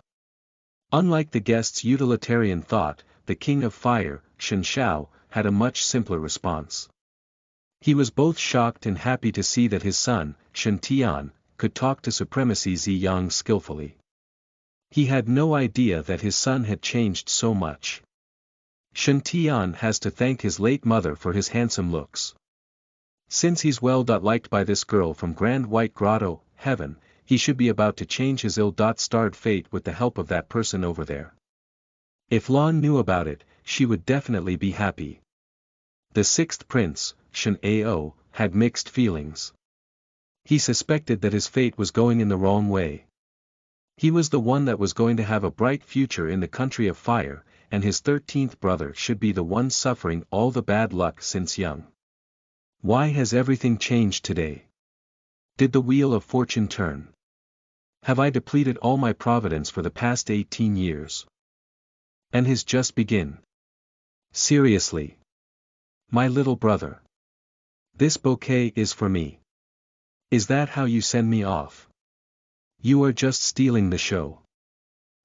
Unlike the guests' utilitarian thought, the King of Fire, Shen Shao, had a much simpler response. He was both shocked and happy to see that his son, Shantian, could talk to Supremacy Ziyang skillfully. He had no idea that his son had changed so much. Shantian has to thank his late mother for his handsome looks. Since he's well liked by this girl from Grand White Grotto, heaven, he should be about to change his ill-starred fate with the help of that person over there. If Lan knew about it, she would definitely be happy. The 6th prince, Shen Ao, had mixed feelings. He suspected that his fate was going in the wrong way. He was the one that was going to have a bright future in the country of fire, and his 13th brother should be the one suffering all the bad luck since young. Why has everything changed today? Did the wheel of fortune turn? Have I depleted all my providence for the past 18 years? And his just begin. Seriously. My little brother. This bouquet is for me. Is that how you send me off? You are just stealing the show.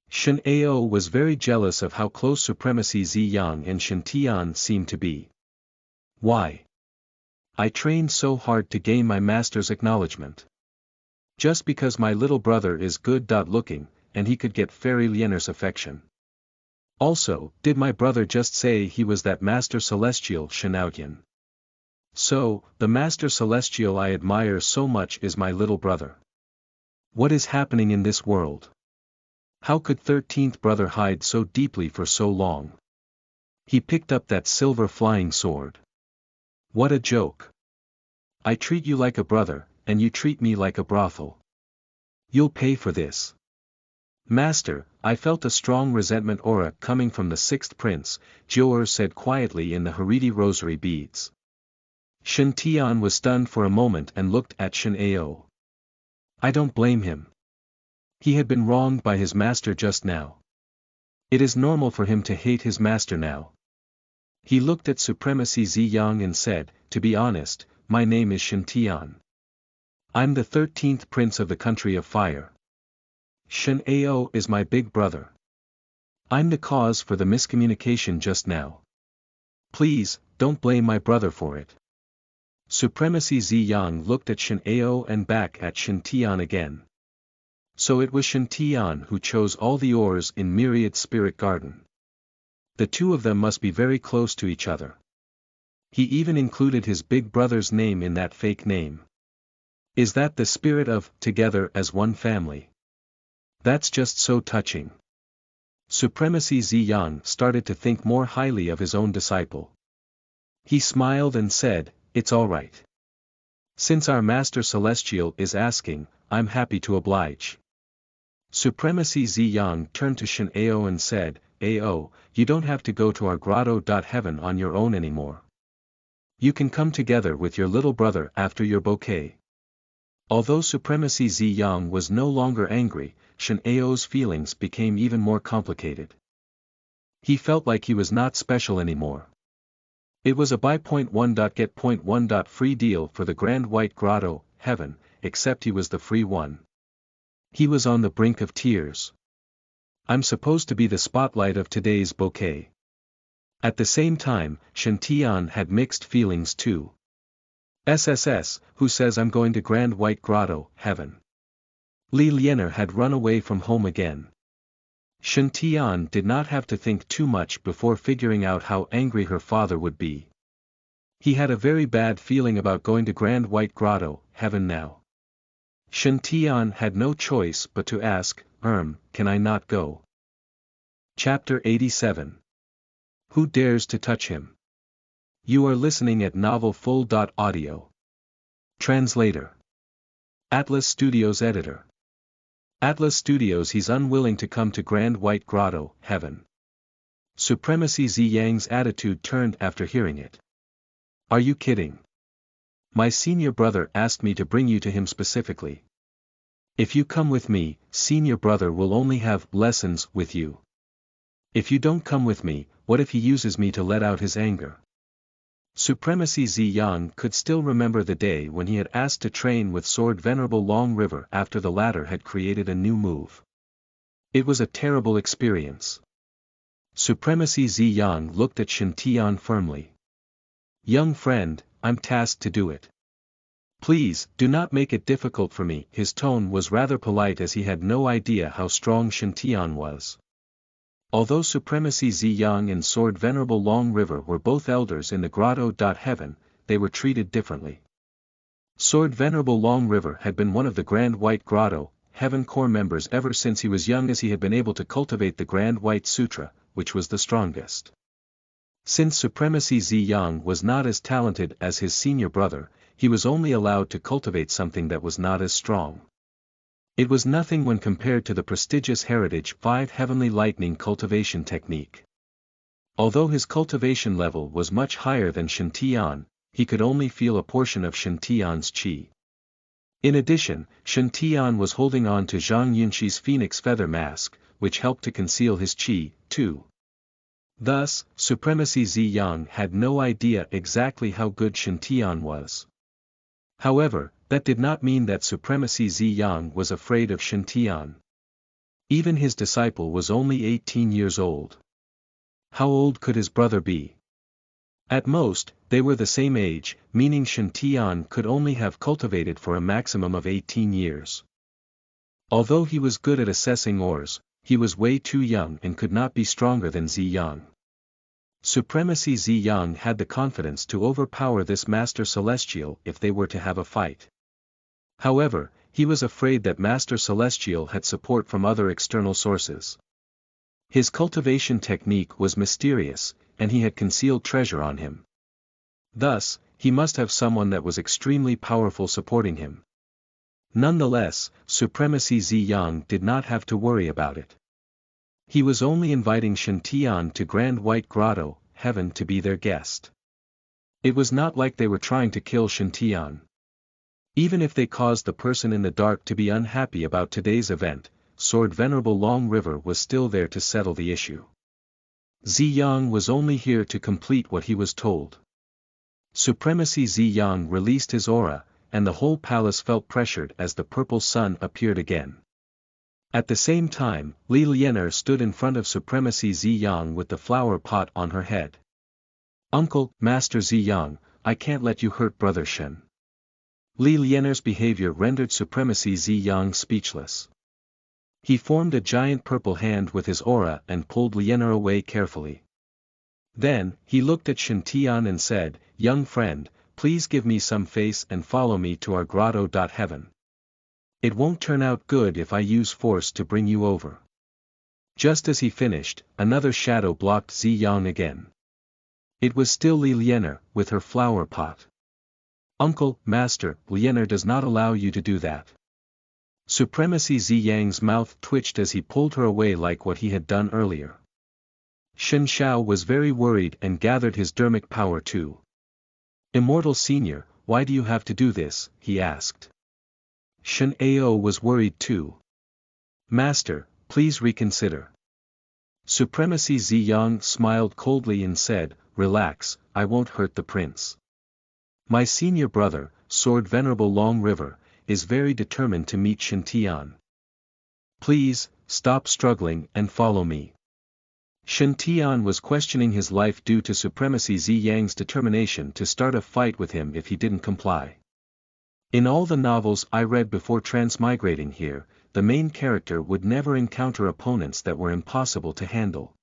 Shen Ao was very jealous of how close Supremacy Ziyang and Shantian seemed to be. Why? I trained so hard to gain my master's acknowledgement. Just because my little brother is good-looking, and he could get Fairy Liener's affection. Also, did my brother just say he was that Master Celestial Shenouyan? So, the Master Celestial I admire so much is my little brother. What is happening in this world? How could 13th brother hide so deeply for so long? He picked up that silver flying sword. What a joke. I treat you like a brother, and you treat me like a brothel. You'll pay for this. Master, I felt a strong resentment aura coming from the 6th prince, Jior said quietly in the Haredi rosary beads. Shantian was stunned for a moment and looked at Shen Ao. I don't blame him. He had been wronged by his master just now. It is normal for him to hate his master now. He looked at Supremacy Ziyang and said, to be honest, my name is Shantian. I'm the 13th prince of the country of fire. Shen Ao is my big brother. I'm the cause for the miscommunication just now. Please, don't blame my brother for it. Supremacy Ziyang looked at Shen Ao and back at Shantian again. So it was Shen Tian who chose all the ores in Myriad Spirit Garden. The two of them must be very close to each other. He even included his big brother's name in that fake name. Is that the spirit of together as one family? That's just so touching. Supremacy Ziyang started to think more highly of his own disciple. He smiled and said, "It's all right. Since our Master Celestial is asking, I'm happy to oblige." Supremacy Ziyang turned to Shen Ao and said, "Ao, you don't have to go to our grotto. Heaven on your own anymore. You can come together with your little brother after your bouquet." Although Supremacy Ziyang was no longer angry, Shen Ao's feelings became even more complicated. He felt like he was not special anymore. It was a buy .1 get .1 free deal for the Grand White Grotto, heaven, except he was the free one. He was on the brink of tears. I'm supposed to be the spotlight of today's bouquet. At the same time, Shen Tian had mixed feelings too. SSS, who says I'm going to Grand White Grotto, heaven? Li Liener had run away from home again. Shen Tian did not have to think too much before figuring out how angry her father would be. He had a very bad feeling about going to Grand White Grotto, heaven now. Shen Tian had no choice but to ask, can I not go? Chapter 87. Who dares to touch him? You are listening at novelfull.audio. Translator. Atlas Studios Editor. Atlas Studios. He's unwilling to come to Grand White Grotto, heaven. Supremacy Ziyang's attitude turned after hearing it. Are you kidding? My senior brother asked me to bring you to him specifically. If you come with me, senior brother will only have lessons with you. If you don't come with me, what if he uses me to let out his anger? Supremacy Ziyang could still remember the day when he had asked to train with Sword Venerable Long River after the latter had created a new move. It was a terrible experience. Supremacy Ziyang looked at Shen Tian firmly. Young friend, I'm tasked to do it. Please, do not make it difficult for me. His tone was rather polite as he had no idea how strong Shen Tian was. Although Supremacy Ziyang and Sword Venerable Long River were both elders in the grotto. Heaven, they were treated differently. Sword Venerable Long River had been one of the Grand White Grotto, Heaven core members ever since he was young, as he had been able to cultivate the Grand White Sutra, which was the strongest. Since Supremacy Ziyang was not as talented as his senior brother, he was only allowed to cultivate something that was not as strong. It was nothing when compared to the prestigious Heritage 5 Heavenly Lightning cultivation technique. Although his cultivation level was much higher than Shen Tian, he could only feel a portion of Shen Tian's qi. In addition, Shen Tian was holding on to Zhang Yunxi's Phoenix Feather Mask, which helped to conceal his qi, too. Thus, Supremacy Ziyang had no idea exactly how good Shen Tian was. However, that did not mean that Supremacy Ziyang was afraid of Shen Tian. Even his disciple was only 18 years old. How old could his brother be? At most, they were the same age, meaning Shen Tian could only have cultivated for a maximum of 18 years. Although he was good at assessing ores, he was way too young and could not be stronger than Ziyang. Supremacy Ziyang had the confidence to overpower this Master Celestial if they were to have a fight. However, he was afraid that Master Celestial had support from other external sources. His cultivation technique was mysterious, and he had concealed treasure on him. Thus, he must have someone that was extremely powerful supporting him. Nonetheless, Supremacy Ziyang did not have to worry about it. He was only inviting Shen Tian to Grand White Grotto, heaven, to be their guest. It was not like they were trying to kill Shen Tian. Even if they caused the person in the dark to be unhappy about today's event, Sword Venerable Long River was still there to settle the issue. Ziyang was only here to complete what he was told. Supremacy Ziyang released his aura, and the whole palace felt pressured as the purple sun appeared again. At the same time, Li Liener stood in front of Supremacy Ziyang with the flower pot on her head. Uncle, Master Ziyang, I can't let you hurt Brother Shen. Li Liener's behavior rendered Supremacy Ziyang speechless. He formed a giant purple hand with his aura and pulled Liena away carefully. Then, he looked at Shantian and said, "Young friend, please give me some face and follow me to our grotto. Heaven. It won't turn out good if I use force to bring you over." Just as he finished, another shadow blocked Ziyang again. It was still Liena, with her flower pot. "Uncle, Master, Liena does not allow you to do that." Supremacy Ziyang's mouth twitched as he pulled her away like what he had done earlier. Shen Shao was very worried and gathered his dermic power too. "Immortal Senior, why do you have to do this?" he asked. Shen Ao was worried too. "Master, please reconsider." Supremacy Ziyang smiled coldly and said, "Relax, I won't hurt the prince. My senior brother, Sword Venerable Long River, is very determined to meet Shantian. Please, stop struggling and follow me." Shantian was questioning his life due to Supremacy Ziyang's determination to start a fight with him if he didn't comply. In all the novels I read before transmigrating here, the main character would never encounter opponents that were impossible to handle.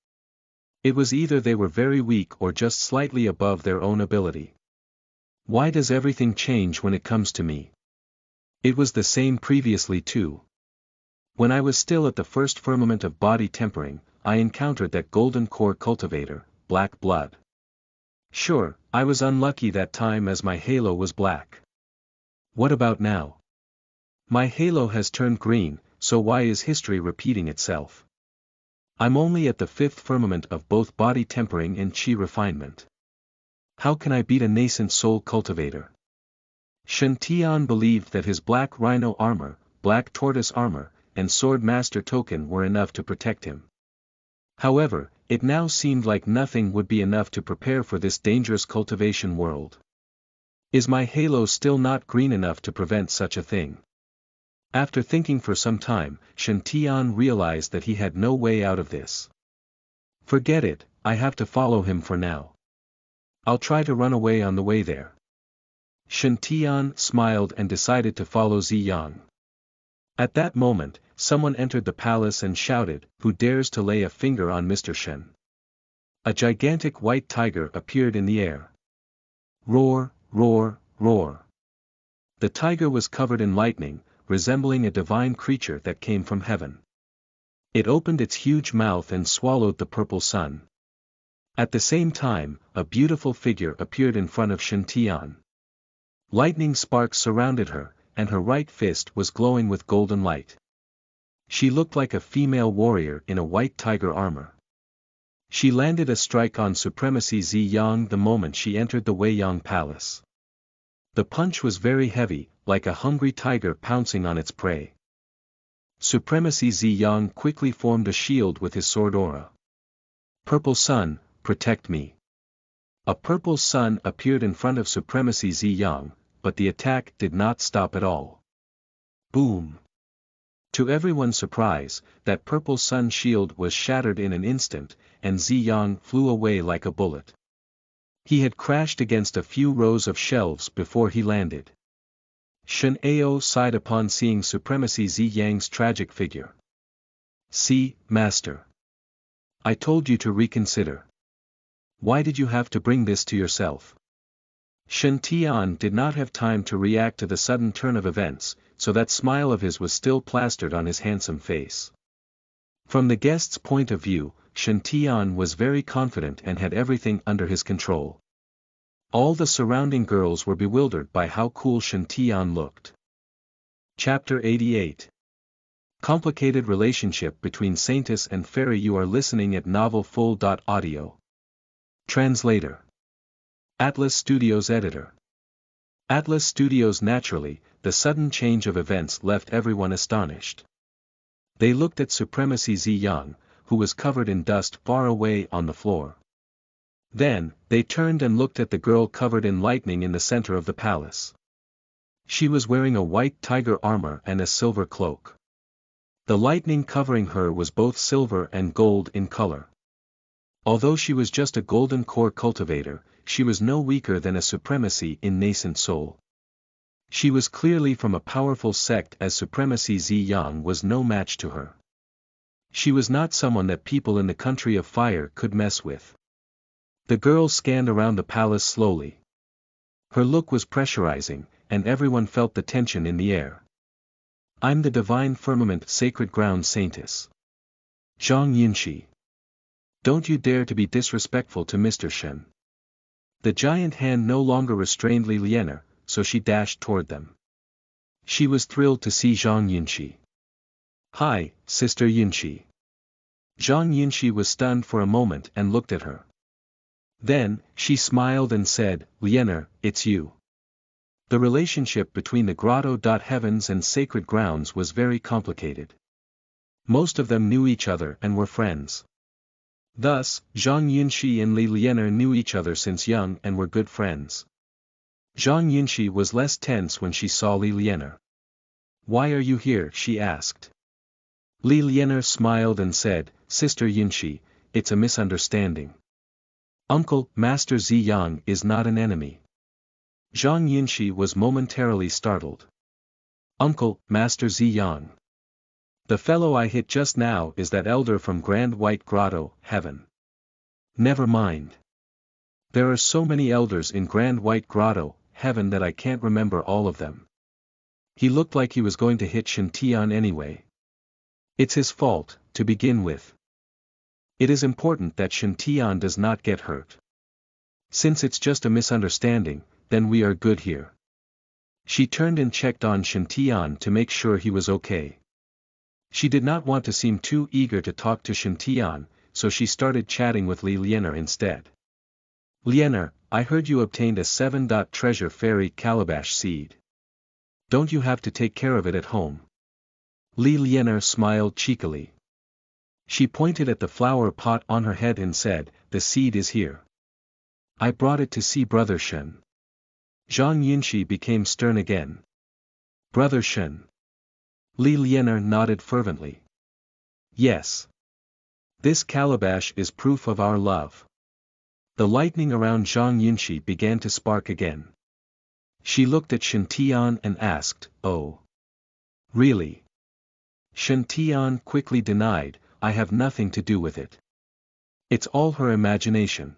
It was either they were very weak or just slightly above their own ability. Why does everything change when it comes to me? It was the same previously too. When I was still at the first firmament of body tempering, I encountered that golden core cultivator, Black Blood. Sure, I was unlucky that time as my halo was black. What about now? My halo has turned green, so why is history repeating itself? I'm only at the fifth firmament of both body tempering and chi refinement. How can I beat a nascent soul cultivator? Shantian believed that his black rhino armor, black tortoise armor, and sword master token were enough to protect him. However, it now seemed like nothing would be enough to prepare for this dangerous cultivation world. Is my halo still not green enough to prevent such a thing? After thinking for some time, Shantian realized that he had no way out of this. Forget it, I have to follow him for now. I'll try to run away on the way there. Shantian smiled and decided to follow Ziyang. At that moment, someone entered the palace and shouted, "Who dares to lay a finger on Mr. Shen?" A gigantic white tiger appeared in the air. Roar, roar, roar. The tiger was covered in lightning, resembling a divine creature that came from heaven. It opened its huge mouth and swallowed the purple sun. At the same time, a beautiful figure appeared in front of Shantian. Lightning sparks surrounded her, and her right fist was glowing with golden light. She looked like a female warrior in a white tiger armor. She landed a strike on Supremacy Ziyang the moment she entered the Weiyang Palace. The punch was very heavy, like a hungry tiger pouncing on its prey. Supremacy Ziyang quickly formed a shield with his sword aura. "Purple Sun, protect me." A purple sun appeared in front of Supremacy Ziyang, but the attack did not stop at all. Boom! To everyone's surprise, that purple sun shield was shattered in an instant, and Ziyang flew away like a bullet. He had crashed against a few rows of shelves before he landed. Shen Ao sighed upon seeing Supremacy Ziyang's tragic figure. "See, Master. I told you to reconsider. Why did you have to bring this to yourself?" Shantian did not have time to react to the sudden turn of events, so that smile of his was still plastered on his handsome face. From the guest's point of view, Shantian was very confident and had everything under his control. All the surrounding girls were bewildered by how cool Shantian looked. Chapter 88. Complicated relationship between Saintess and Fairy. You are listening at novelfull.audio. Translator. Atlas Studios Editor. Atlas Studios. Naturally, the sudden change of events left everyone astonished. They looked at Supremacy Ziyang, who was covered in dust far away on the floor. Then, they turned and looked at the girl covered in lightning in the center of the palace. She was wearing a white tiger armor and a silver cloak. The lightning covering her was both silver and gold in color. Although she was just a golden core cultivator, she was no weaker than a supremacy in nascent soul. She was clearly from a powerful sect, as Supremacy Ziyang was no match to her. She was not someone that people in the country of fire could mess with. The girl scanned around the palace slowly. Her look was pressurizing, and everyone felt the tension in the air. I'm the divine firmament sacred ground saintess. Zhang Yunxi. Don't you dare to be disrespectful to Mr. Shen. The giant hand no longer restrained Li Lianer, so she dashed toward them. She was thrilled to see Zhang Yunxi. Hi, Sister Yunxi. Zhang Yunxi was stunned for a moment and looked at her. Then, she smiled and said, Lianer, it's you. The relationship between the grotto. Heavens and sacred grounds was very complicated. Most of them knew each other and were friends. Thus, Zhang Yunxi and Li Lianer knew each other since young and were good friends. Zhang Yunxi was less tense when she saw Li Lianer. Why are you here? She asked. Li Lianer smiled and said, Sister Yunxi, it's a misunderstanding. Uncle, Master Ziyang is not an enemy. Zhang Yunxi was momentarily startled. Uncle, Master Ziyang. The fellow I hit just now is that elder from Grand White Grotto, Heaven. Never mind. There are so many elders in Grand White Grotto, Heaven that I can't remember all of them. He looked like he was going to hit Shen Tian anyway. It's his fault, to begin with. It is important that Shen Tian does not get hurt. Since it's just a misunderstanding, then we are good here. She turned and checked on Shen Tian to make sure he was okay. She did not want to seem too eager to talk to Shen Tian, so she started chatting with Li Lianer instead. Lianer, I heard you obtained a 7. Treasure fairy calabash seed. Don't you have to take care of it at home? Li Lianer smiled cheekily. She pointed at the flower pot on her head and said, the seed is here. I brought it to see Brother Shen. Zhang Yunxi became stern again. Brother Shen. Li Lianer nodded fervently. Yes. This calabash is proof of our love. The lightning around Zhang Yunxi began to spark again. She looked at Shen Tian and asked, oh. Really? Shen Tian quickly denied, I have nothing to do with it. It's all her imagination.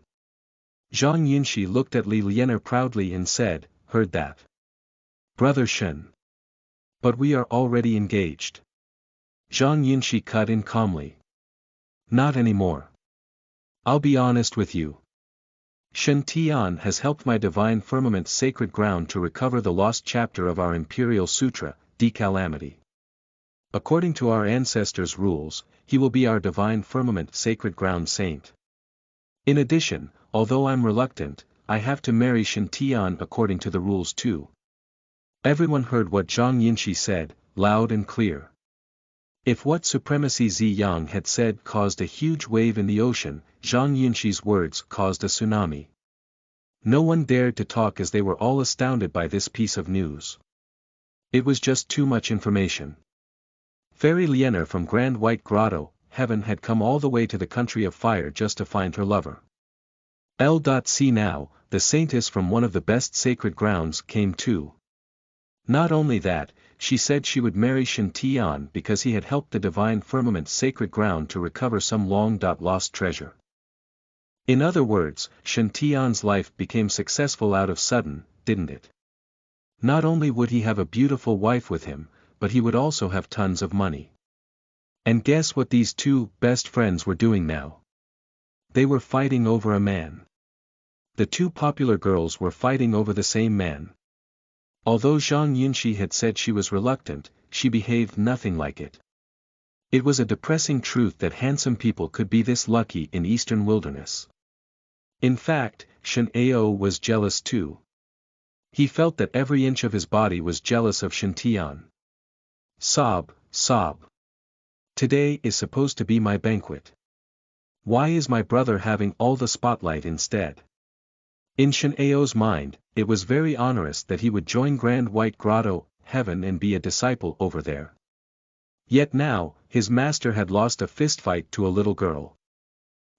Zhang Yunxi looked at Li Lianer proudly and said, heard that. Brother Shen. But we are already engaged. Zhang Yunxi cut in calmly. Not anymore. I'll be honest with you. Shen Tian has helped my divine firmament sacred ground to recover the lost chapter of our imperial sutra, Decalamity. According to our ancestors' rules, he will be our divine firmament sacred ground saint. In addition, although I'm reluctant, I have to marry Shen Tian according to the rules too. Everyone heard what Zhang Yunxi said, loud and clear. If what Supremacy Ziyang had said caused a huge wave in the ocean, Zhang Yunxi's words caused a tsunami. No one dared to talk as they were all astounded by this piece of news. It was just too much information. Fairy Lianer from Grand White Grotto, Heaven had come all the way to the country of fire just to find her lover. L.C. Now, the saintess from one of the best sacred grounds came too. Not only that, she said she would marry Shen Tian because he had helped the divine firmament sacred ground to recover some long-lost treasure. In other words, Shen Tian's life became successful out of sudden, didn't it? Not only would he have a beautiful wife with him, but he would also have tons of money. And guess what these two best friends were doing now? They were fighting over a man. The two popular girls were fighting over the same man. Although Zhang Yunxi had said she was reluctant, she behaved nothing like it. It was a depressing truth that handsome people could be this lucky in eastern wilderness. In fact, Shen Ao was jealous too. He felt that every inch of his body was jealous of Shen Tian. Sob, sob. Today is supposed to be my banquet. Why is my brother having all the spotlight instead? In Shen Ao's mind, it was very onerous that he would join Grand White Grotto, Heaven and be a disciple over there. Yet now, his master had lost a fistfight to a little girl.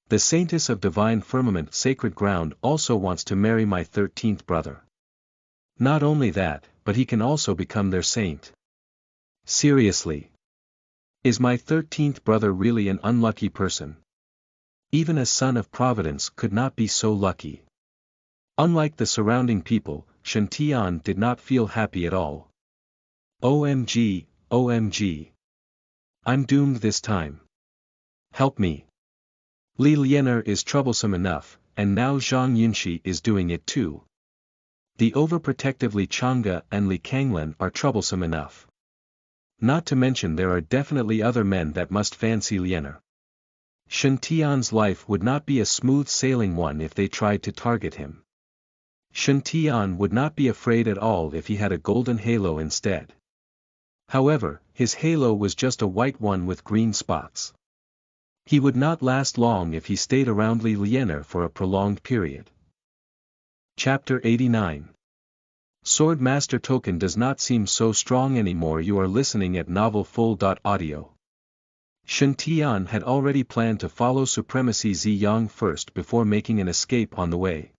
The saintess of divine firmament sacred ground also wants to marry my 13th brother. Not only that, but he can also become their saint. Seriously. Is my 13th brother really an unlucky person? Even a son of Providence could not be so lucky. Unlike the surrounding people, Shantian did not feel happy at all. OMG, OMG. I'm doomed this time. Help me. Li Lianer is troublesome enough, and now Zhang Yunxi is doing it too. The overprotective Li Changge and Li Kanglan are troublesome enough. Not to mention there are definitely other men that must fancy Lianer. Shen Tian's life would not be a smooth sailing one if they tried to target him. Shen Tian would not be afraid at all if he had a golden halo instead. However, his halo was just a white one with green spots. He would not last long if he stayed around Li Lianer for a prolonged period. Chapter 89. Sword Master Token does not seem so strong anymore. You are listening at novelfull.audio. Shen Tian had already planned to follow Supremacy Ziyang first before making an escape on the way.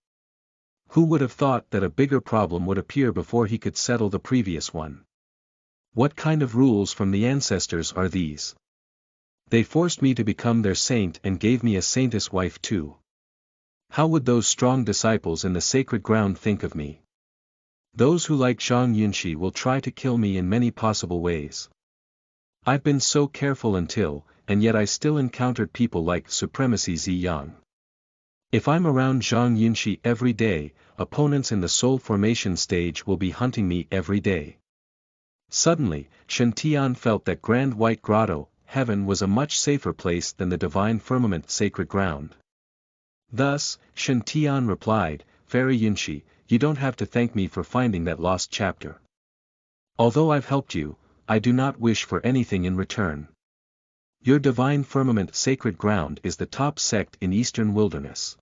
Who would have thought that a bigger problem would appear before he could settle the previous one? What kind of rules from the ancestors are these? They forced me to become their saint and gave me a saintess wife too. How would those strong disciples in the sacred ground think of me? Those who like Zhang Yunxi will try to kill me in many possible ways. I've been so careful until, and yet I still encountered people like Supremacy Ziyang. If I'm around Zhang Yunxi every day, opponents in the soul formation stage will be hunting me every day. Suddenly, Shen Tian felt that Grand White Grotto, heaven was a much safer place than the divine firmament sacred ground. Thus, Shen Tian replied, Fairy Yunxi, you don't have to thank me for finding that lost chapter. Although I've helped you, I do not wish for anything in return. Your divine firmament sacred ground is the top sect in Eastern Wilderness.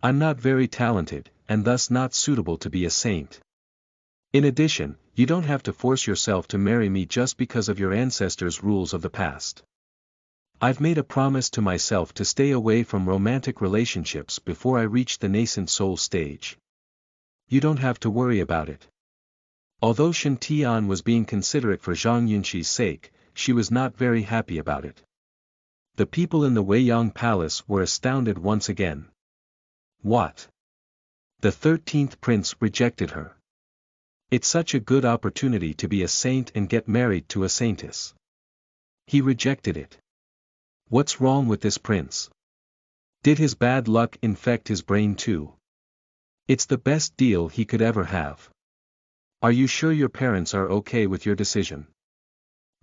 I'm not very talented, and thus not suitable to be a saint. In addition, you don't have to force yourself to marry me just because of your ancestors' rules of the past. I've made a promise to myself to stay away from romantic relationships before I reach the nascent soul stage. You don't have to worry about it. Although Shen Tian was being considerate for Zhang Yunxi's sake, she was not very happy about it. The people in the Weiyang Palace were astounded once again. What? The 13th prince rejected her. It's such a good opportunity to be a saint and get married to a saintess. He rejected it. What's wrong with this prince? Did his bad luck infect his brain too? It's the best deal he could ever have. Are you sure your parents are okay with your decision?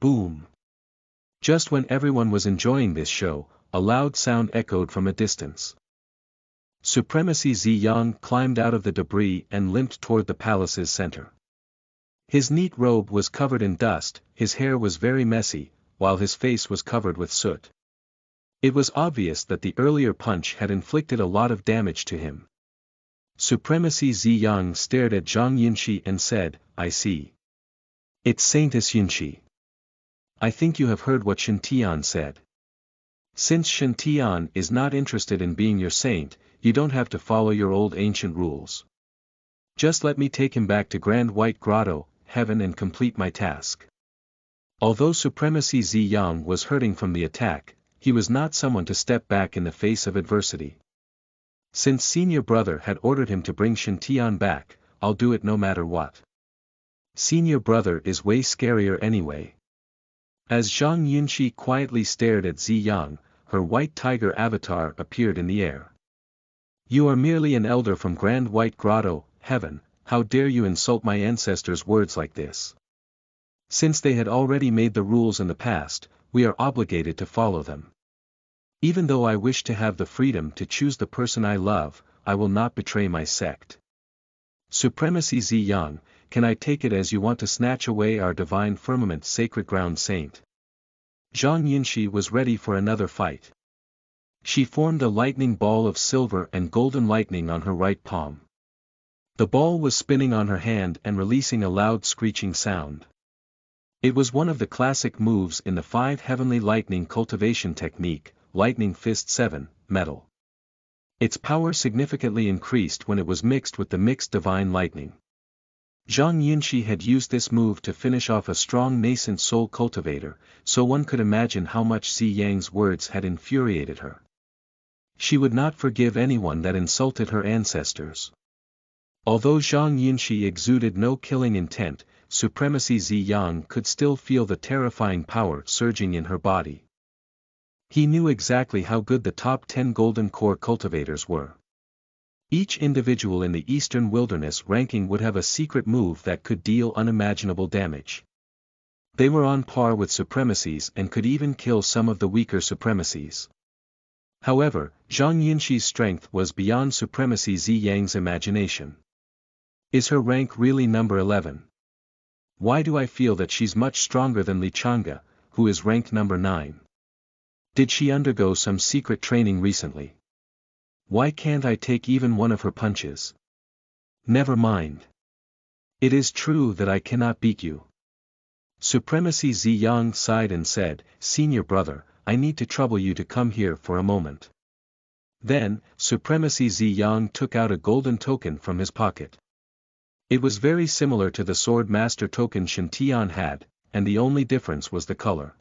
Boom. Just when everyone was enjoying this show, a loud sound echoed from a distance. Supremacy Ziyang climbed out of the debris and limped toward the palace's center. His neat robe was covered in dust, his hair was very messy, while his face was covered with soot. It was obvious that the earlier punch had inflicted a lot of damage to him. Supremacy Ziyang stared at Zhang Yunxi and said, I see. It's Saintess Yunxi. I think you have heard what Shen Tian said. Since Shen Tian is not interested in being your saint, you don't have to follow your old ancient rules. Just let me take him back to Grand White Grotto, heaven and complete my task. Although Supremacy Ziyang was hurting from the attack, he was not someone to step back in the face of adversity. Since senior brother had ordered him to bring Shen Tian back, I'll do it no matter what. Senior brother is way scarier anyway. As Zhang Yunxi quietly stared at Ziyang, her white tiger avatar appeared in the air. You are merely an elder from Grand White Grotto, heaven, how dare you insult my ancestors' words like this? Since they had already made the rules in the past, we are obligated to follow them. Even though I wish to have the freedom to choose the person I love, I will not betray my sect. Supremacy Ziyang, can I take it as you want to snatch away our divine firmament sacred ground saint? Zhang Yunxi was ready for another fight. She formed a lightning ball of silver and golden lightning on her right palm. The ball was spinning on her hand and releasing a loud screeching sound. It was one of the classic moves in the 5 heavenly lightning cultivation technique, Lightning Fist 7, metal. Its power significantly increased when it was mixed with the mixed divine lightning. Zhang Yunshi had used this move to finish off a strong nascent soul cultivator, so one could imagine how much Zi Yang's words had infuriated her. She would not forgive anyone that insulted her ancestors. Although Zhang Yunshi exuded no killing intent, Supremacy Zi Yang could still feel the terrifying power surging in her body. He knew exactly how good the top 10 golden core cultivators were. Each individual in the eastern wilderness ranking would have a secret move that could deal unimaginable damage. They were on par with supremacies and could even kill some of the weaker supremacies. However, Zhang Yunshi's strength was beyond Supremacy Zi Yang's imagination. Is her rank really number 11? Why do I feel that she's much stronger than Li Chang'e, who is ranked number 9? Did she undergo some secret training recently? Why can't I take even one of her punches? Never mind. It is true that I cannot beat you. Supremacy Zi Yang sighed and said, Senior brother, I need to trouble you to come here for a moment. Then, Supremacy Zi Yang took out a golden token from his pocket. It was very similar to the Sword Master token Shen Tian had, and the only difference was the color.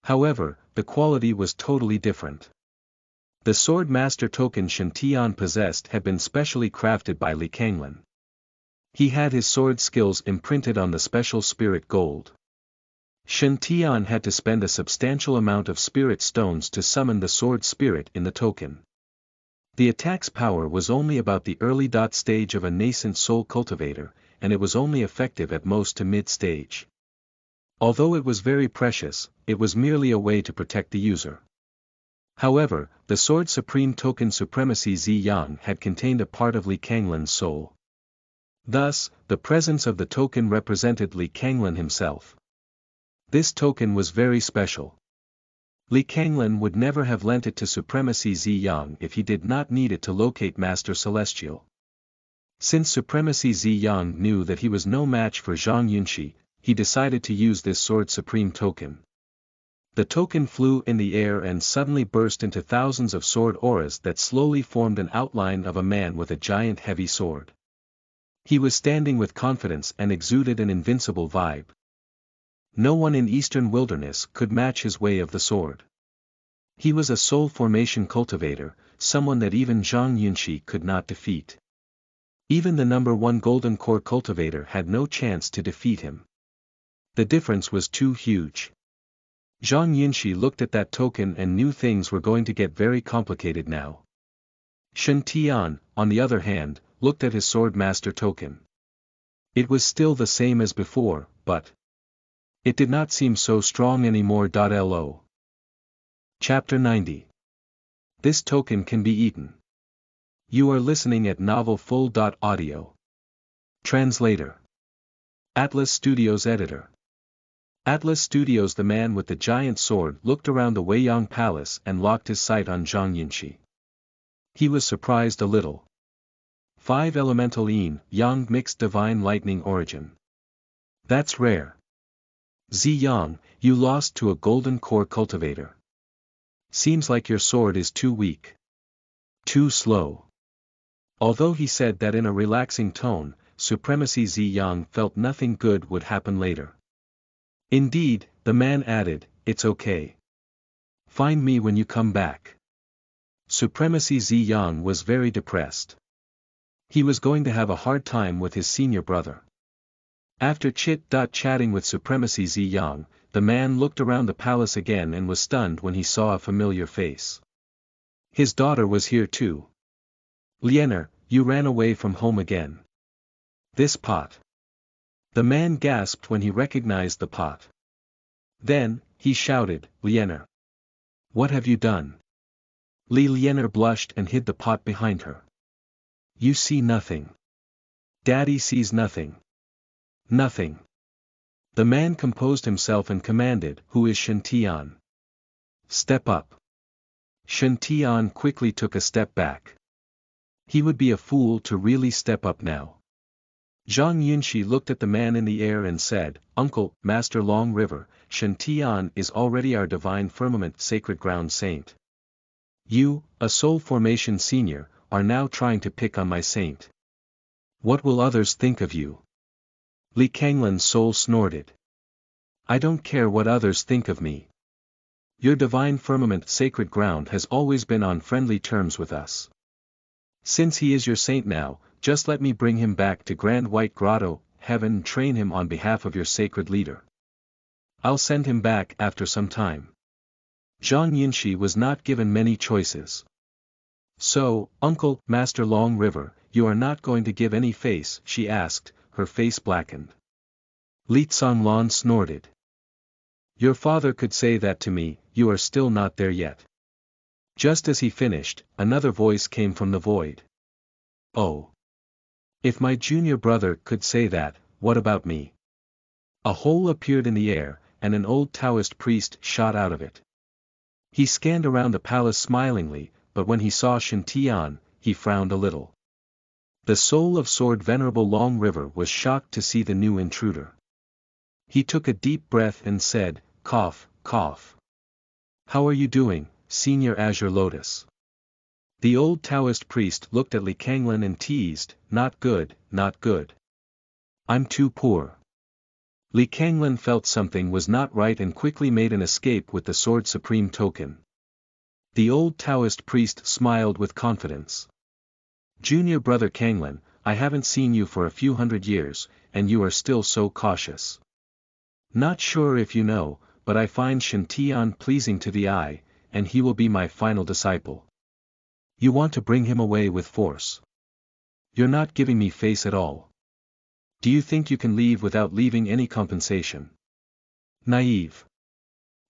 However, the quality was totally different. The Sword Master token Shen Tian possessed had been specially crafted by Li Kanglin. He had his sword skills imprinted on the special spirit gold. Shen Tian had to spend a substantial amount of spirit stones to summon the sword spirit in the token. The attack's power was only about the early stage of a nascent soul cultivator, and it was only effective at most to mid-stage. Although it was very precious, it was merely a way to protect the user. However, the Sword Supreme token Supremacy Zi Yang had contained a part of Li Kanglin's soul. Thus, the presence of the token represented Li Kanglin himself. This token was very special. Li Kanglin would never have lent it to Supremacy Zi Yang if he did not need it to locate Master Celestial. Since Supremacy Zi Yang knew that he was no match for Zhang Yunshi, he decided to use this Sword Supreme token. The token flew in the air and suddenly burst into thousands of sword auras that slowly formed an outline of a man with a giant heavy sword. He was standing with confidence and exuded an invincible vibe. No one in Eastern Wilderness could match his way of the sword. He was a soul formation cultivator, someone that even Zhang Yunshi could not defeat. Even the number 1 golden core cultivator had no chance to defeat him. The difference was too huge. Zhang Yunshi looked at that token and knew things were going to get very complicated now. Shen Tian, on the other hand, looked at his Sword Master token. It was still the same as before, but it did not seem so strong anymore. Lo. Chapter 90. This token can be eaten. You are listening at novelfull.audio. Translator. Atlas Studios Editor. Atlas Studios. The man with the giant sword looked around the Weiyang Palace and locked his sight on Zhang Yunshi. He was surprised a little. 5 elemental yin, yang mixed divine lightning origin. That's rare. Zi Yang, you lost to a golden core cultivator. Seems like your sword is too weak. Too slow. Although he said that in a relaxing tone, Supremacy Zi Yang felt nothing good would happen later. Indeed, the man added, it's okay. Find me when you come back. Supremacy Zi Yang was very depressed. He was going to have a hard time with his senior brother. After chatting with Supremacy Zi Yang, the man looked around the palace again and was stunned when he saw a familiar face. His daughter was here too. Liener, you ran away from home again. This pot. The man gasped when he recognized the pot. Then, he shouted, Liener. What have you done? Liener blushed and hid the pot behind her. You see nothing. Daddy sees nothing. Nothing. The man composed himself and commanded, who is Shen Tian? Step up. Shen Tian quickly took a step back. He would be a fool to really step up now. Zhang Yunshi looked at the man in the air and said, Uncle, Master Long River, Shen Tian is already our divine firmament sacred ground saint. You, a soul formation senior, are now trying to pick on my saint. What will others think of you? Li Kanglin's soul snorted. I don't care what others think of me. Your divine firmament sacred ground has always been on friendly terms with us. Since he is your saint now, just let me bring him back to Grand White Grotto, heaven and train him on behalf of your sacred leader. I'll send him back after some time. Zhang Yinshi was not given many choices. So, Uncle, Master Long River, you are not going to give any face, she asked, her face blackened. Li Tsonglan snorted. Your father could say that to me, you are still not there yet. Just as he finished, another voice came from the void. Oh. If my junior brother could say that, what about me? A hole appeared in the air, and an old Taoist priest shot out of it. He scanned around the palace smilingly, but when he saw Shen Tian, he frowned a little. The soul of Sword Venerable Long River was shocked to see the new intruder. He took a deep breath and said, cough, cough. How are you doing, Senior Azure Lotus? The old Taoist priest looked at Li Kanglin and teased, not good, not good. I'm too poor. Li Kanglin felt something was not right and quickly made an escape with the Sword Supreme token. The old Taoist priest smiled with confidence. Junior brother Kanglin, I haven't seen you for a few hundred years, and you are still so cautious. Not sure if you know, but I find Shen Tian pleasing to the eye, and he will be my final disciple. You want to bring him away with force. You're not giving me face at all. Do you think you can leave without leaving any compensation? Naive.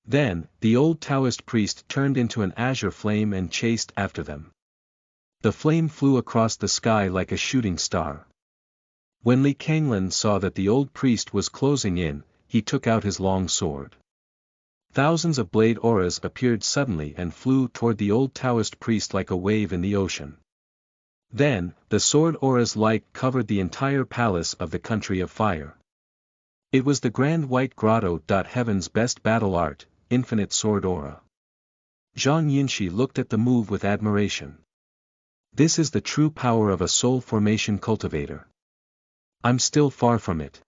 Then, the old Taoist priest turned into an azure flame and chased after them. The flame flew across the sky like a shooting star. When Li Kanglin saw that the old priest was closing in, he took out his long sword. Thousands of blade auras appeared suddenly and flew toward the old Taoist priest like a wave in the ocean. Then, the sword aura's light covered the entire palace of the country of fire. It was the Grand White Grotto. Heaven's best battle art, infinite sword aura. Zhang Yinshi looked at the move with admiration. This is the true power of a soul formation cultivator. I'm still far from it.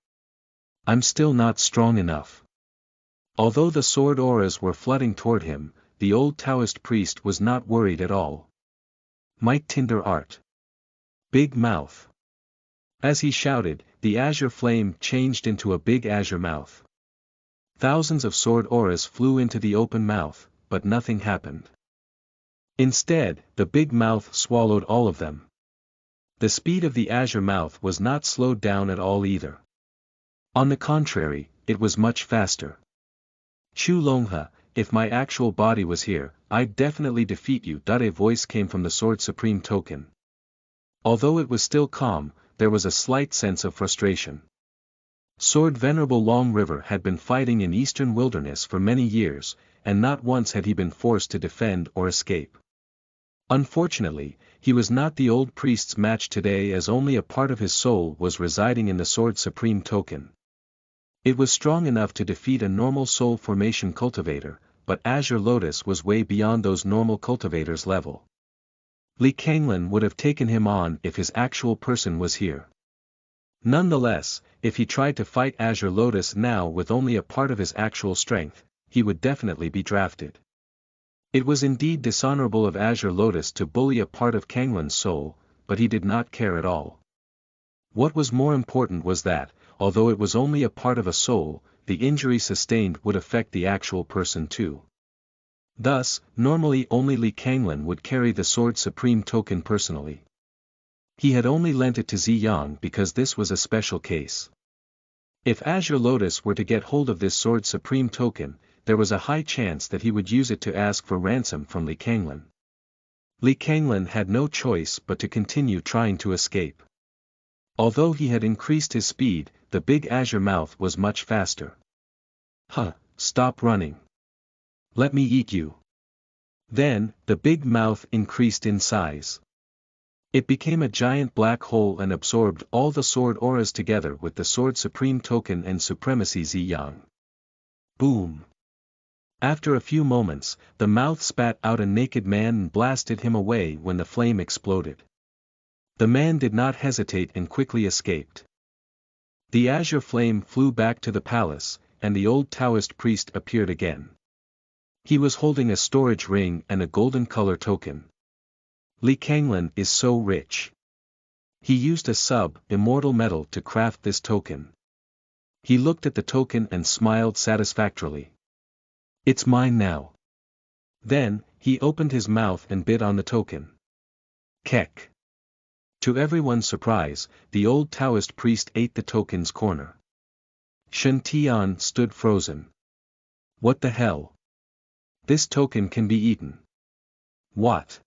I'm still not strong enough. Although the sword auras were flooding toward him, the old Taoist priest was not worried at all. Might Tinder art. Big mouth. As he shouted, the azure flame changed into a big azure mouth. Thousands of sword auras flew into the open mouth, but nothing happened. Instead, the big mouth swallowed all of them. The speed of the azure mouth was not slowed down at all either. On the contrary, it was much faster. Chu Longhe, if my actual body was here, I'd definitely defeat you. A voice came from the Sword Supreme token. Although it was still calm, there was a slight sense of frustration. Sword Venerable Long River had been fighting in eastern wilderness for many years, and not once had he been forced to defend or escape. Unfortunately, he was not the old priest's match today, as only a part of his soul was residing in the Sword Supreme token. It was strong enough to defeat a normal soul formation cultivator, but Azure Lotus was way beyond those normal cultivators' level. Li Kanglin would have taken him on if his actual person was here. Nonetheless, if he tried to fight Azure Lotus now with only a part of his actual strength, he would definitely be drafted. It was indeed dishonorable of Azure Lotus to bully a part of Kanglin's soul, but he did not care at all. What was more important was that, although it was only a part of a soul, the injury sustained would affect the actual person too. Thus, normally only Li Kanglin would carry the Sword Supreme token personally. He had only lent it to Ziyang because this was a special case. If Azure Lotus were to get hold of this Sword Supreme token, there was a high chance that he would use it to ask for ransom from Li Kanglin. Li Kanglin had no choice but to continue trying to escape. Although he had increased his speed, the big azure mouth was much faster. Stop running. Let me eat you. Then, the big mouth increased in size. It became a giant black hole and absorbed all the sword auras together with the Sword Supreme token and Supremacy Ziyang. Boom. After a few moments, the mouth spat out a naked man and blasted him away when the flame exploded. The man did not hesitate and quickly escaped. The azure flame flew back to the palace, and the old Taoist priest appeared again. He was holding a storage ring and a golden color token. Li Kanglan is so rich. He used a sub-immortal metal to craft this token. He looked at the token and smiled satisfactorily. It's mine now. Then, he opened his mouth and bit on the token. Kek. To everyone's surprise, the old Taoist priest ate the token's corner. Shen Tian stood frozen. What the hell? This token can be eaten. What?